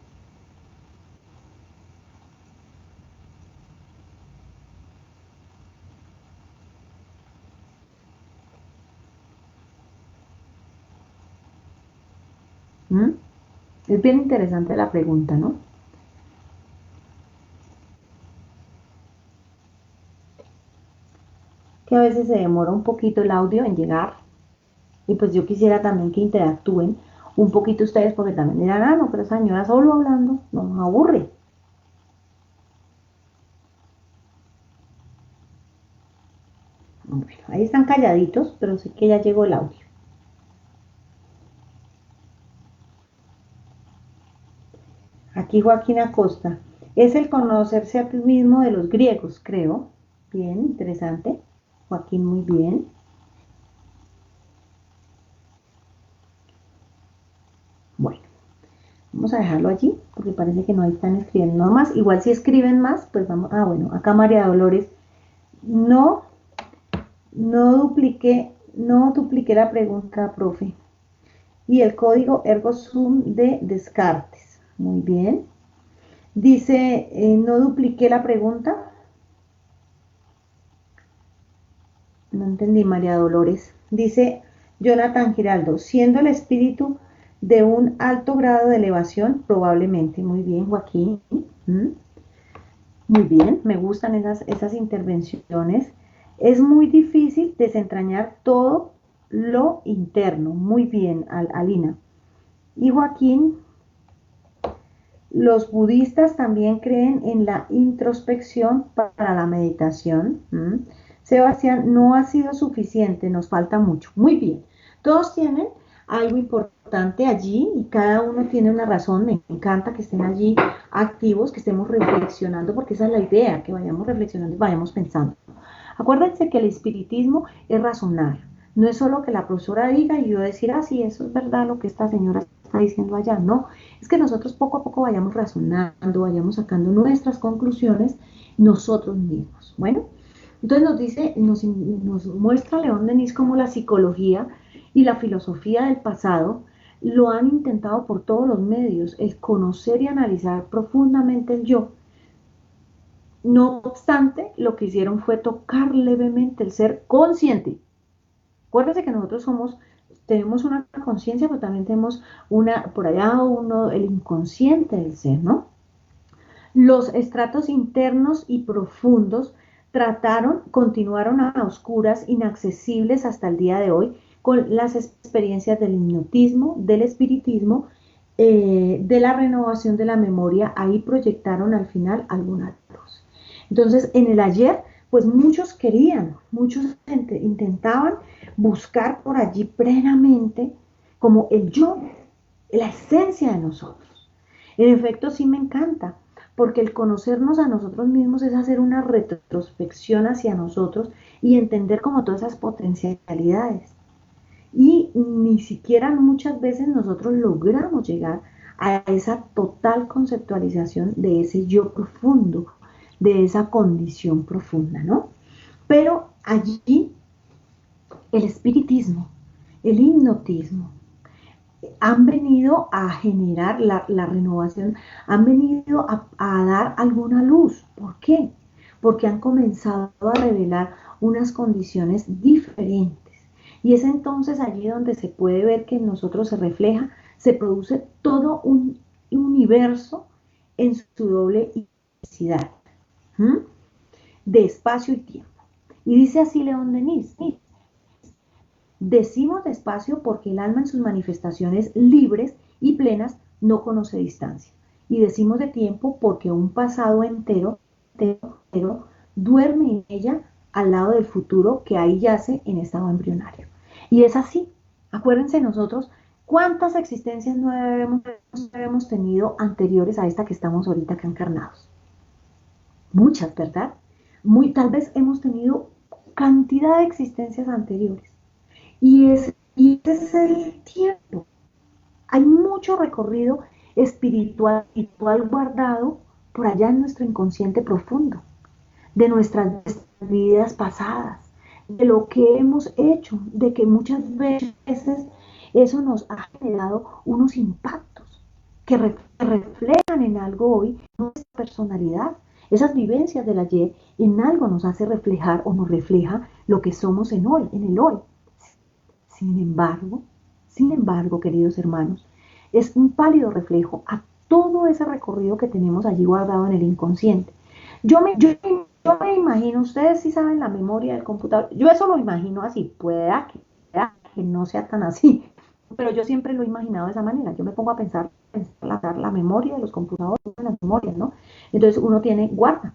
¿Mm? Es bien interesante la pregunta, ¿no? Que a veces se demora un poquito el audio en llegar y pues yo quisiera también que interactúen un poquito ustedes porque también dirán, ah, no, pero esa señora solo hablando nos aburre. Bueno, ahí están calladitos, pero sé que ya llegó el audio. Aquí Joaquín Acosta. Es el conocerse a ti mismo de los griegos, creo. Bien, interesante. Joaquín, muy bien. Bueno, vamos a dejarlo allí, porque parece que no están escribiendo más. Igual si escriben más, pues vamos. Ah, bueno, acá María Dolores. No, no dupliqué la pregunta, profe. Y el código ergo sum de Descartes. Muy bien. Dice, no dupliqué la pregunta. No entendí, María Dolores. Dice Jonathan Giraldo, siendo el espíritu de un alto grado de elevación, probablemente. Muy bien, Joaquín. ¿Mm? Muy bien, me gustan esas intervenciones. Es muy difícil desentrañar todo lo interno. Muy bien, Alina. Y Joaquín, los budistas también creen en la introspección para la meditación. ¿Mm? Sebastián, no ha sido suficiente, nos falta mucho. Muy bien. Todos tienen algo importante allí y cada uno tiene una razón. Me encanta que estén allí activos, que estemos reflexionando, porque esa es la idea, que vayamos reflexionando y vayamos pensando. Acuérdense que el espiritismo es razonar. No es solo que la profesora diga y yo decir, ah, sí, eso es verdad lo que esta señora está diciendo allá. No, es que nosotros poco a poco vayamos razonando, vayamos sacando nuestras conclusiones nosotros mismos. Bueno, entonces nos dice, nos muestra León Denis cómo la psicología y la filosofía del pasado lo han intentado por todos los medios, el conocer y analizar profundamente el yo. No obstante, lo que hicieron fue tocar levemente el ser consciente. Acuérdense que nosotros tenemos una conciencia, pero también tenemos por allá el inconsciente del ser, ¿no? Los estratos internos y profundos continuaron a oscuras, inaccesibles hasta el día de hoy, con las experiencias del hipnotismo, del espiritismo, de la renovación de la memoria. Ahí proyectaron al final alguna luz. Entonces, en el ayer, pues muchos intentaban buscar por allí plenamente como el yo, la esencia de nosotros. En efecto, sí me encanta, porque el conocernos a nosotros mismos es hacer una retrospección hacia nosotros y entender como todas esas potencialidades. Y ni siquiera muchas veces nosotros logramos llegar a esa total conceptualización de ese yo profundo, de esa condición profunda, ¿no? Pero allí el espiritismo, el hipnotismo, han venido a generar la renovación, han venido a dar alguna luz. ¿Por qué? Porque han comenzado a revelar unas condiciones diferentes. Y es entonces allí donde se puede ver que en nosotros se refleja, se produce todo un universo en su doble identidad, de espacio y tiempo. Y dice así León Denis, decimos despacio porque el alma en sus manifestaciones libres y plenas no conoce distancia. Y decimos de tiempo porque un pasado entero duerme en ella al lado del futuro que ahí yace en estado embrionario. Y es así. Acuérdense nosotros cuántas existencias no habíamos tenido anteriores a esta que estamos ahorita acá encarnados. Muchas, ¿verdad? Tal vez hemos tenido cantidad de existencias anteriores. Y ese es el tiempo. Hay mucho recorrido espiritual guardado por allá en nuestro inconsciente profundo, de nuestras vidas pasadas, de lo que hemos hecho, de que muchas veces eso nos ha generado unos impactos que reflejan en algo hoy nuestra personalidad. Esas vivencias del ayer en algo nos hace reflejar o nos refleja lo que somos en hoy, en el hoy. Sin embargo, sin embargo, queridos hermanos, es un pálido reflejo a todo ese recorrido que tenemos allí guardado en el inconsciente. Yo me imagino, ustedes sí saben la memoria del computador, yo eso lo imagino así, pueda que no sea tan así, pero yo siempre lo he imaginado de esa manera. Yo me pongo a pensar la memoria de los computadores, las memorias, ¿no? Entonces uno guarda,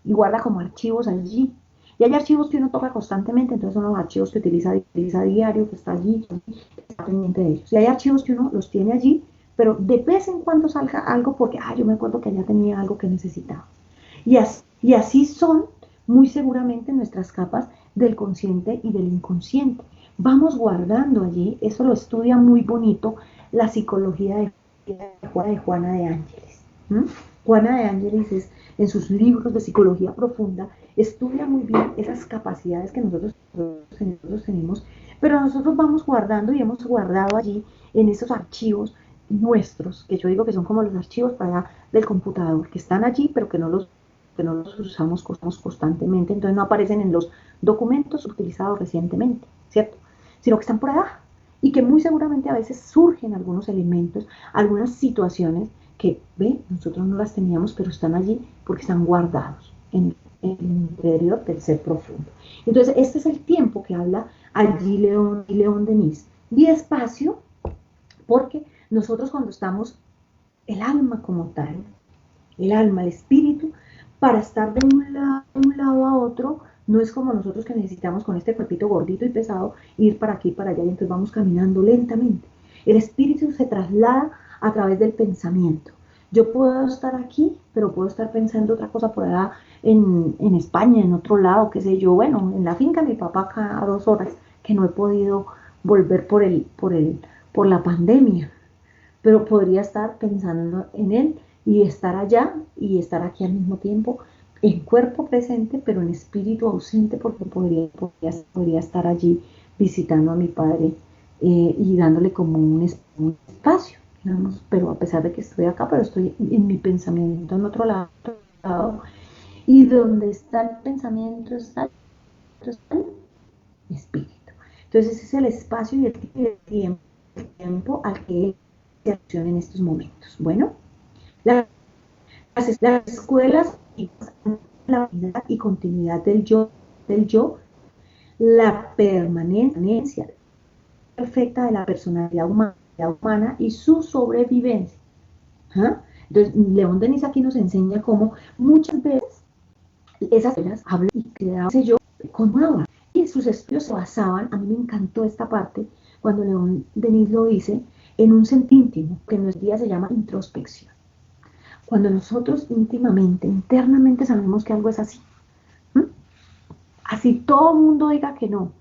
y guarda como archivos allí. Y hay archivos que uno toca constantemente, entonces son los archivos que utiliza a diario, que está allí, está pendiente de ellos. Y hay archivos que uno los tiene allí, pero de vez en cuando salga algo porque, yo me acuerdo que allá tenía algo que necesitaba. Y así son muy seguramente nuestras capas del consciente y del inconsciente. Vamos guardando allí, eso lo estudia muy bonito la psicología de Juana de Ángeles. ¿Mm? Juana de Ángeles en sus libros de psicología profunda estudia muy bien esas capacidades que nosotros tenemos, pero nosotros vamos guardando y hemos guardado allí en esos archivos nuestros, que yo digo que son como los archivos del computador, que están allí, pero que no los usamos constantemente, entonces no aparecen en los documentos utilizados recientemente, ¿cierto? Sino que están por allá y que muy seguramente a veces surgen algunos elementos, algunas situaciones que, nosotros no las teníamos, pero están allí porque están guardados en el interior del ser profundo. Entonces, este es el tiempo que habla allí León Denis. Y espacio, porque nosotros cuando estamos, el alma como tal, el alma, el espíritu, para estar de un lado a otro, no es como nosotros que necesitamos con este cuerpito gordito y pesado ir para aquí y para allá, y entonces vamos caminando lentamente. El espíritu se traslada a través del pensamiento. Yo puedo estar aquí, pero puedo estar pensando otra cosa por allá en España, en otro lado, qué sé yo, bueno, en la finca de mi papá cada 2 horas, que no he podido volver por la pandemia, pero podría estar pensando en él y estar allá y estar aquí al mismo tiempo, en cuerpo presente, pero en espíritu ausente, porque podría estar allí visitando a mi padre y dándole como un espacio, digamos, pero a pesar de que estoy acá, pero estoy en mi pensamiento en otro lado, y donde está el pensamiento está el espíritu. Entonces ese es el espacio y el tiempo al que se acciona en estos momentos. Bueno, las, las escuelas la unidad y continuidad del yo, la permanencia perfecta de la personalidad humana y su sobrevivencia. ¿Ah? Entonces, León Denis aquí nos enseña cómo muchas veces esas escuelas hablan y quedaban ese yo con nueva. Y sus estudios se basaban, a mí me encantó esta parte, cuando León Denis lo dice, en un sentido íntimo, que en nuestros días se llama introspección. Cuando nosotros íntimamente, internamente sabemos que algo es así. ¿Mm? Así todo el mundo diga que no,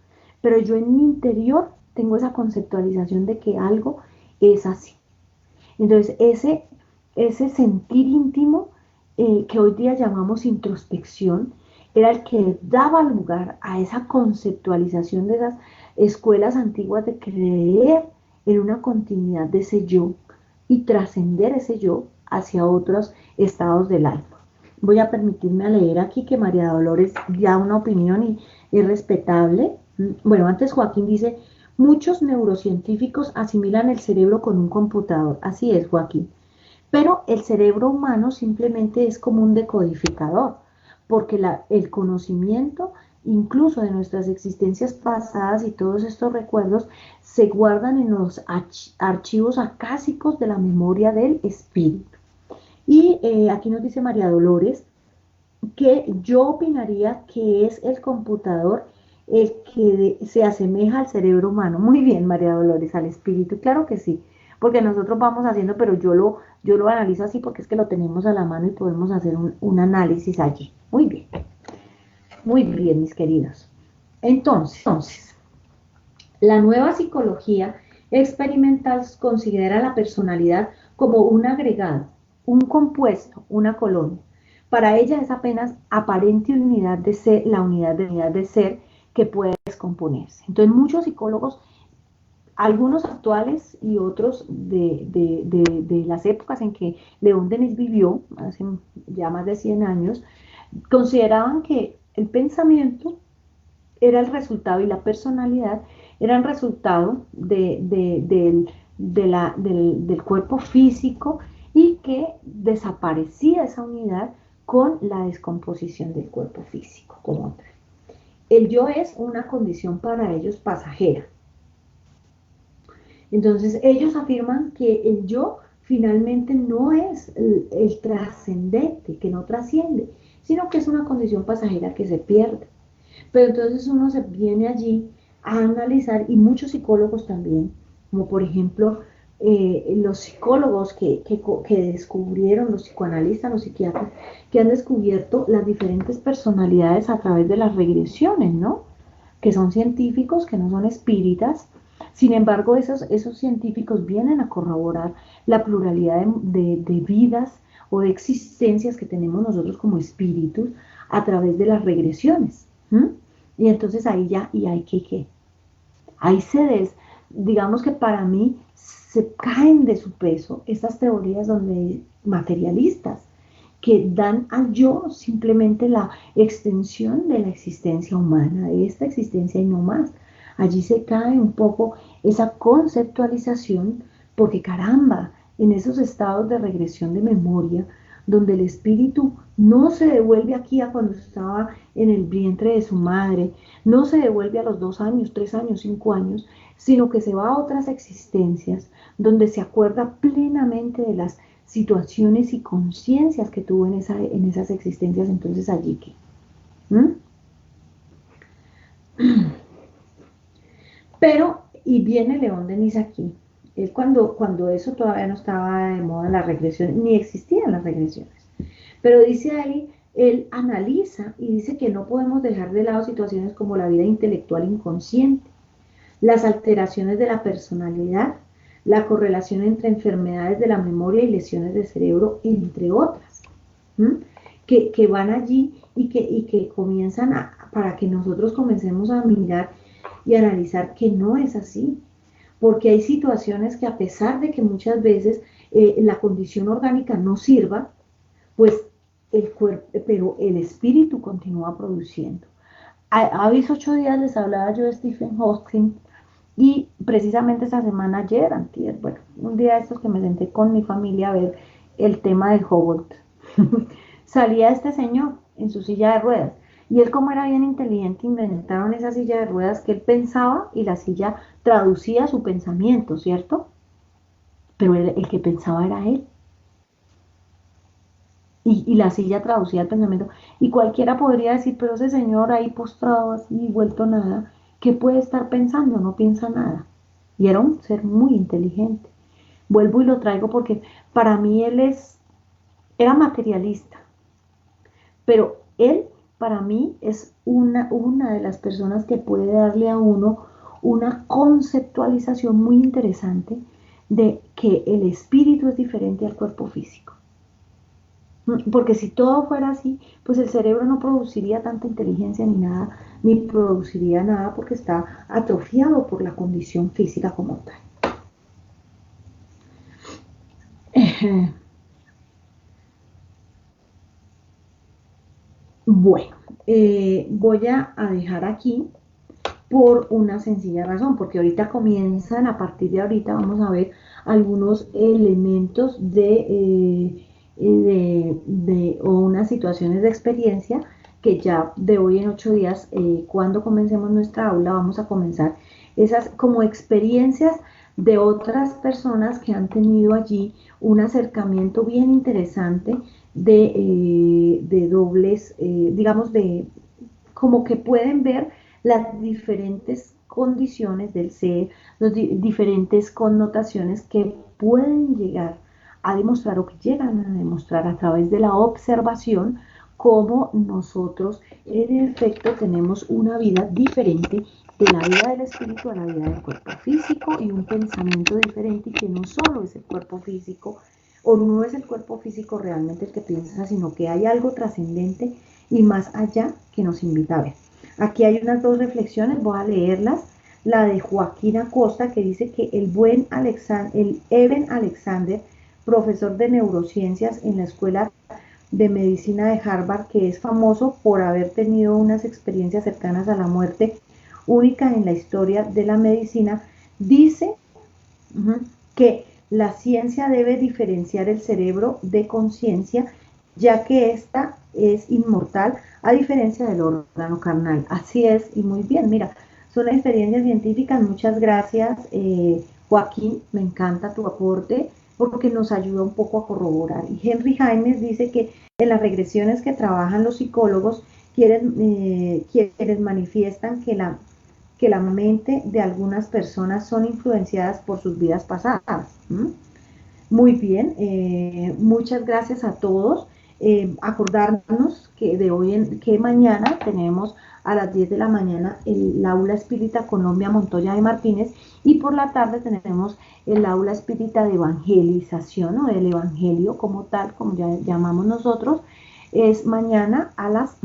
pero yo en mi interior tengo esa conceptualización de que algo es así. Entonces, ese sentir íntimo que hoy día llamamos introspección, era el que daba lugar a esa conceptualización de esas escuelas antiguas de creer en una continuidad de ese yo y trascender ese yo hacia otros estados del alma. Voy a permitirme leer aquí que María Dolores da una opinión y es respetable. Bueno, antes Joaquín dice, muchos neurocientíficos asimilan el cerebro con un computador. Así es, Joaquín. Pero el cerebro humano simplemente es como un decodificador, porque el conocimiento, incluso de nuestras existencias pasadas y todos estos recuerdos, se guardan en los archivos acásicos de la memoria del espíritu. Y aquí nos dice María Dolores que yo opinaría que es el computador el que se asemeja al cerebro humano. Muy bien, María Dolores, al espíritu, claro que sí, porque nosotros vamos haciendo, pero yo lo analizo así porque es que lo tenemos a la mano y podemos hacer un análisis allí. Muy bien. Muy bien, mis queridos. Entonces, la nueva psicología experimental considera la personalidad como un agregado, un compuesto, una colonia. Para ella es apenas aparente unidad de ser, la unidad de ser que puede descomponerse. Entonces, muchos psicólogos, algunos actuales y otros de las épocas en que León Denis vivió, hace ya más de 100 años, consideraban que el pensamiento era el resultado y la personalidad eran resultado del cuerpo físico y que desaparecía esa unidad con la descomposición del cuerpo físico como tal. El yo es una condición para ellos pasajera. Entonces ellos afirman que el yo finalmente no es el trascendente, que no trasciende, sino que es una condición pasajera que se pierde. Pero entonces uno se viene allí a analizar, y muchos psicólogos también, como por ejemplo los psicólogos que descubrieron, los psicoanalistas, los psiquiatras, que han descubierto las diferentes personalidades a través de las regresiones, ¿no? Que son científicos, que no son espíritas. Sin embargo, esos científicos vienen a corroborar la pluralidad de vidas o de existencias que tenemos nosotros como espíritus a través de las regresiones. ¿Mm? Y entonces ahí ya, y hay que, ahí digamos que para mí se caen de su peso estas teorías donde materialistas que dan al yo simplemente la extensión de la existencia humana, de esta existencia y no más. Allí se cae un poco esa conceptualización, porque caramba, en esos estados de regresión de memoria, donde el espíritu no se devuelve aquí a cuando estaba en el vientre de su madre, no se devuelve a los 2 años, 3 años, 5 años, sino que se va a otras existencias donde se acuerda plenamente de las situaciones y conciencias que tuvo en esas existencias, entonces allí que. ¿Mm? Pero, y viene León Denis aquí, él cuando eso todavía no estaba de moda, la regresión, ni existían las regresiones, pero dice ahí, él analiza y dice que no podemos dejar de lado situaciones como la vida intelectual inconsciente, las alteraciones de la personalidad, la correlación entre enfermedades de la memoria y lesiones de cerebro, entre otras, que van allí y que comienzan para que nosotros comencemos a mirar y analizar que no es así, porque hay situaciones que a pesar de que muchas veces la condición orgánica no sirva, pues el cuerpo, pero el espíritu continúa produciendo. Hace 8 días les hablaba yo de Stephen Hawking y precisamente esta semana, ayer, antier, bueno, un día de estos que me senté con mi familia a ver el tema de Hubble, salía este señor en su silla de ruedas. Y él, como era bien inteligente, inventaron esa silla de ruedas que él pensaba y la silla traducía su pensamiento, ¿cierto? Pero el que pensaba era él. Y la silla traducía el pensamiento. Y cualquiera podría decir, pero ese señor ahí postrado así, vuelto nada, ¿qué puede estar pensando? No piensa nada. Y era un ser muy inteligente. Vuelvo y lo traigo porque para mí era materialista, pero él para mí es una de las personas que puede darle a uno una conceptualización muy interesante de que el espíritu es diferente al cuerpo físico. Porque si todo fuera así, pues el cerebro no produciría tanta inteligencia ni nada, ni produciría nada porque está atrofiado por la condición física como tal. Bueno, voy a dejar aquí por una sencilla razón, porque ahorita comienzan, a partir de ahorita vamos a ver algunos elementos o unas situaciones de experiencia que ya de hoy en 8 días, cuando comencemos nuestra aula, vamos a comenzar esas como experiencias de otras personas que han tenido allí un acercamiento bien interesante de dobles, digamos, como que pueden ver las diferentes condiciones del ser, las diferentes connotaciones que pueden llegar a demostrar o que llegan a demostrar a través de la observación cómo nosotros En efecto, tenemos una vida diferente de la vida del espíritu a la vida del cuerpo físico y un pensamiento diferente y que no solo es el cuerpo físico o no es el cuerpo físico realmente el que piensa, sino que hay algo trascendente y más allá que nos invita a ver. Aquí hay unas dos reflexiones, voy a leerlas. La de Joaquín Acosta, que dice que el Eben Alexander, profesor de neurociencias en la Escuela de Medicina de Harvard, que es famoso por haber tenido unas experiencias cercanas a la muerte únicas en la historia de la medicina, dice que la ciencia debe diferenciar el cerebro de conciencia, ya que ésta es inmortal, a diferencia del órgano carnal. Así es, y muy bien, mira, son experiencias científicas. Muchas gracias, Joaquín, me encanta tu aporte porque nos ayuda un poco a corroborar. Y Henry Jaimes dice que en las regresiones que trabajan los psicólogos, quienes manifiestan que la mente de algunas personas son influenciadas por sus vidas pasadas. Muy bien, muchas gracias a todos. Acordarnos que que mañana tenemos a las 10 de la mañana el aula espírita Colombia Montoya de Martínez y por la tarde tenemos el aula espírita de evangelización o del evangelio como tal, como ya llamamos nosotros, es mañana a las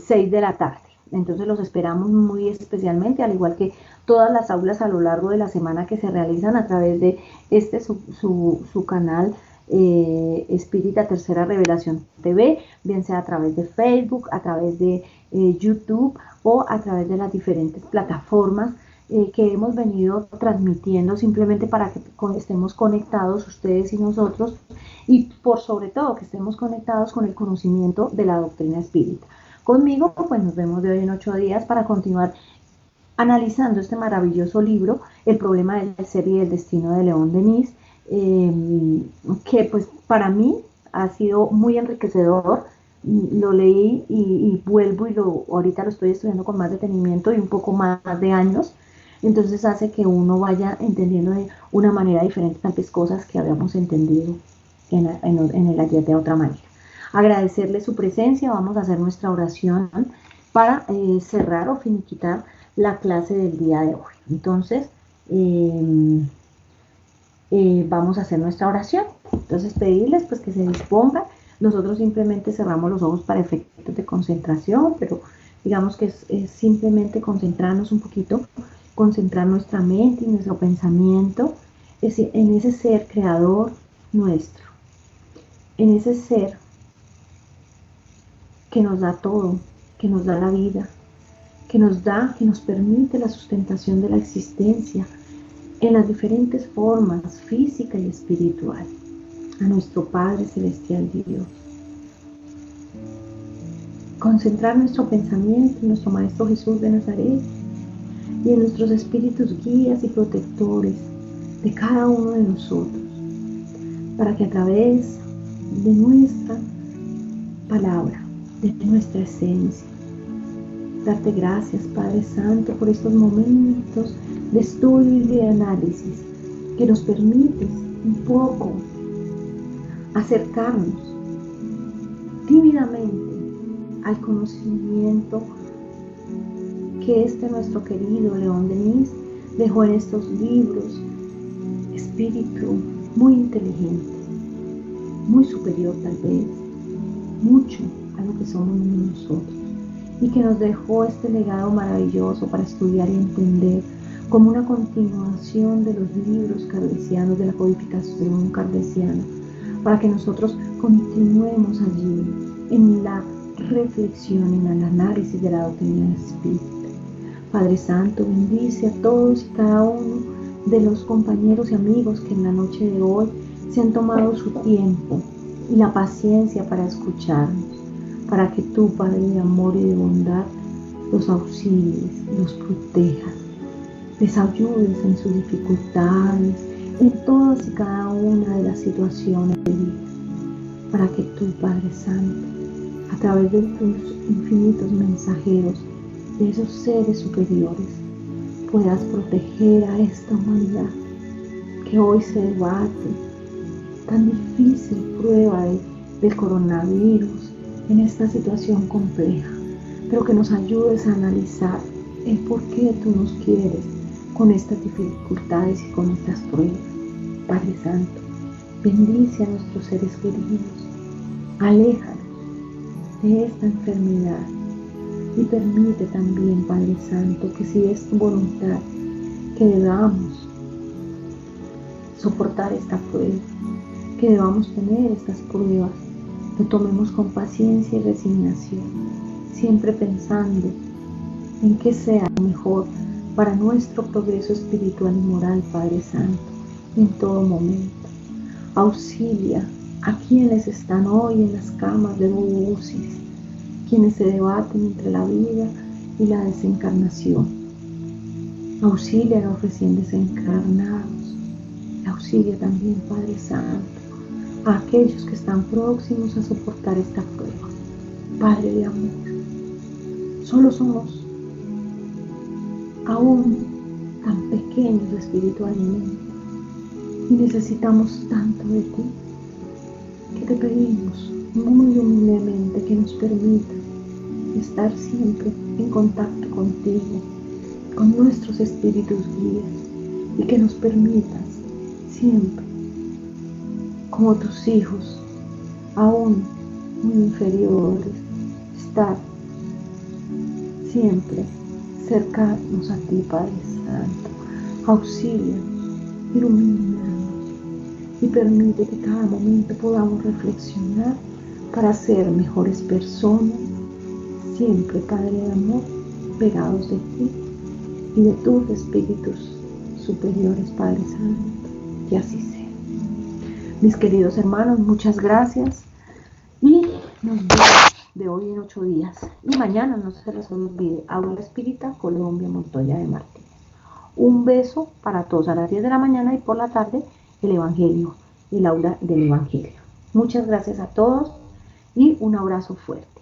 6 de la tarde. Entonces los esperamos muy especialmente, al igual que todas las aulas a lo largo de la semana que se realizan a través de su canal Espírita Tercera Revelación TV, bien sea a través de Facebook, a través de YouTube o a través de las diferentes plataformas que hemos venido transmitiendo simplemente para que estemos conectados ustedes y nosotros y por sobre todo que estemos conectados con el conocimiento de la doctrina espírita. Conmigo, pues nos vemos de hoy en 8 días para continuar analizando este maravilloso libro, El problema del ser y del destino de León Denis, que pues para mí ha sido muy enriquecedor. Lo leí y vuelvo y ahorita lo estoy estudiando con más detenimiento y un poco más de años. Entonces hace que uno vaya entendiendo de una manera diferente tantas cosas que habíamos entendido en el ayer de otra manera. Agradecerle su presencia, vamos a hacer nuestra oración para cerrar o finiquitar la clase del día de hoy. Entonces, vamos a hacer nuestra oración. Entonces, pedirles pues que se dispongan. Nosotros simplemente cerramos los ojos para efectos de concentración, pero digamos que es simplemente concentrarnos un poquito, concentrar nuestra mente y nuestro pensamiento en ese ser creador nuestro, en ese ser que nos da todo, que nos da la vida, que nos permite la sustentación de la existencia en las diferentes formas, física y espiritual, a nuestro Padre Celestial Dios. Concentrar nuestro pensamiento en nuestro Maestro Jesús de Nazaret y en nuestros espíritus guías y protectores de cada uno de nosotros, para que a través de nuestra palabra, de nuestra esencia, darte gracias, Padre Santo, por estos momentos de estudio y de análisis que nos permites un poco acercarnos tímidamente al conocimiento que nuestro querido León Denis dejó en estos libros. Espíritu muy inteligente, muy superior tal vez, mucho a lo que somos nosotros, y que nos dejó este legado maravilloso para estudiar y entender como una continuación de los libros kardecianos, de la codificación kardeciana, para que nosotros continuemos allí en la reflexión, en el análisis de la doctrina espírita. Padre Santo, bendice a todos y cada uno de los compañeros y amigos que en la noche de hoy se han tomado su tiempo y la paciencia para escucharnos, para que tú, Padre de amor y de bondad, los auxilies, los protejas, les ayudes en sus dificultades, en todas y cada una de las situaciones de vida, para que tú, Padre Santo, a través de tus infinitos mensajeros, de esos seres superiores, puedas proteger a esta humanidad que hoy se debate tan difícil prueba del coronavirus, en esta situación compleja, pero que nos ayudes a analizar el por qué tú nos quieres con estas dificultades y con estas pruebas. Padre Santo, bendice a nuestros seres queridos, aléjanos de esta enfermedad y permite también, Padre Santo, que si es tu voluntad, que debamos soportar esta prueba, que debamos tener estas pruebas, lo tomemos con paciencia y resignación, siempre pensando en que sea lo mejor para nuestro progreso espiritual y moral, Padre Santo, en todo momento. Auxilia a quienes están hoy en las camas de UCI, quienes se debaten entre la vida y la desencarnación. Auxilia a los recién desencarnados. Auxilia también, Padre Santo, a aquellos que están próximos a soportar esta prueba. Padre de amor, solo somos aún tan pequeños espiritualmente y necesitamos tanto de ti, que te pedimos muy humildemente que nos permitas estar siempre en contacto contigo, con nuestros espíritus guías, y que nos permitas siempre, como tus hijos, aún muy inferiores, estar siempre cercanos a ti, Padre Santo. Auxílianos, ilumínanos y permite que cada momento podamos reflexionar para ser mejores personas, siempre, Padre de amor, pegados de ti y de tus espíritus superiores, Padre Santo, y así sea. Mis queridos hermanos, muchas gracias y nos vemos de hoy en 8 días. Y mañana no se les olvide, Aula Espírita Colombia Montoya de Martínez. Un beso para todos a las 10 de la mañana y por la tarde el Evangelio, el aula del Evangelio. Muchas gracias a todos y un abrazo fuerte.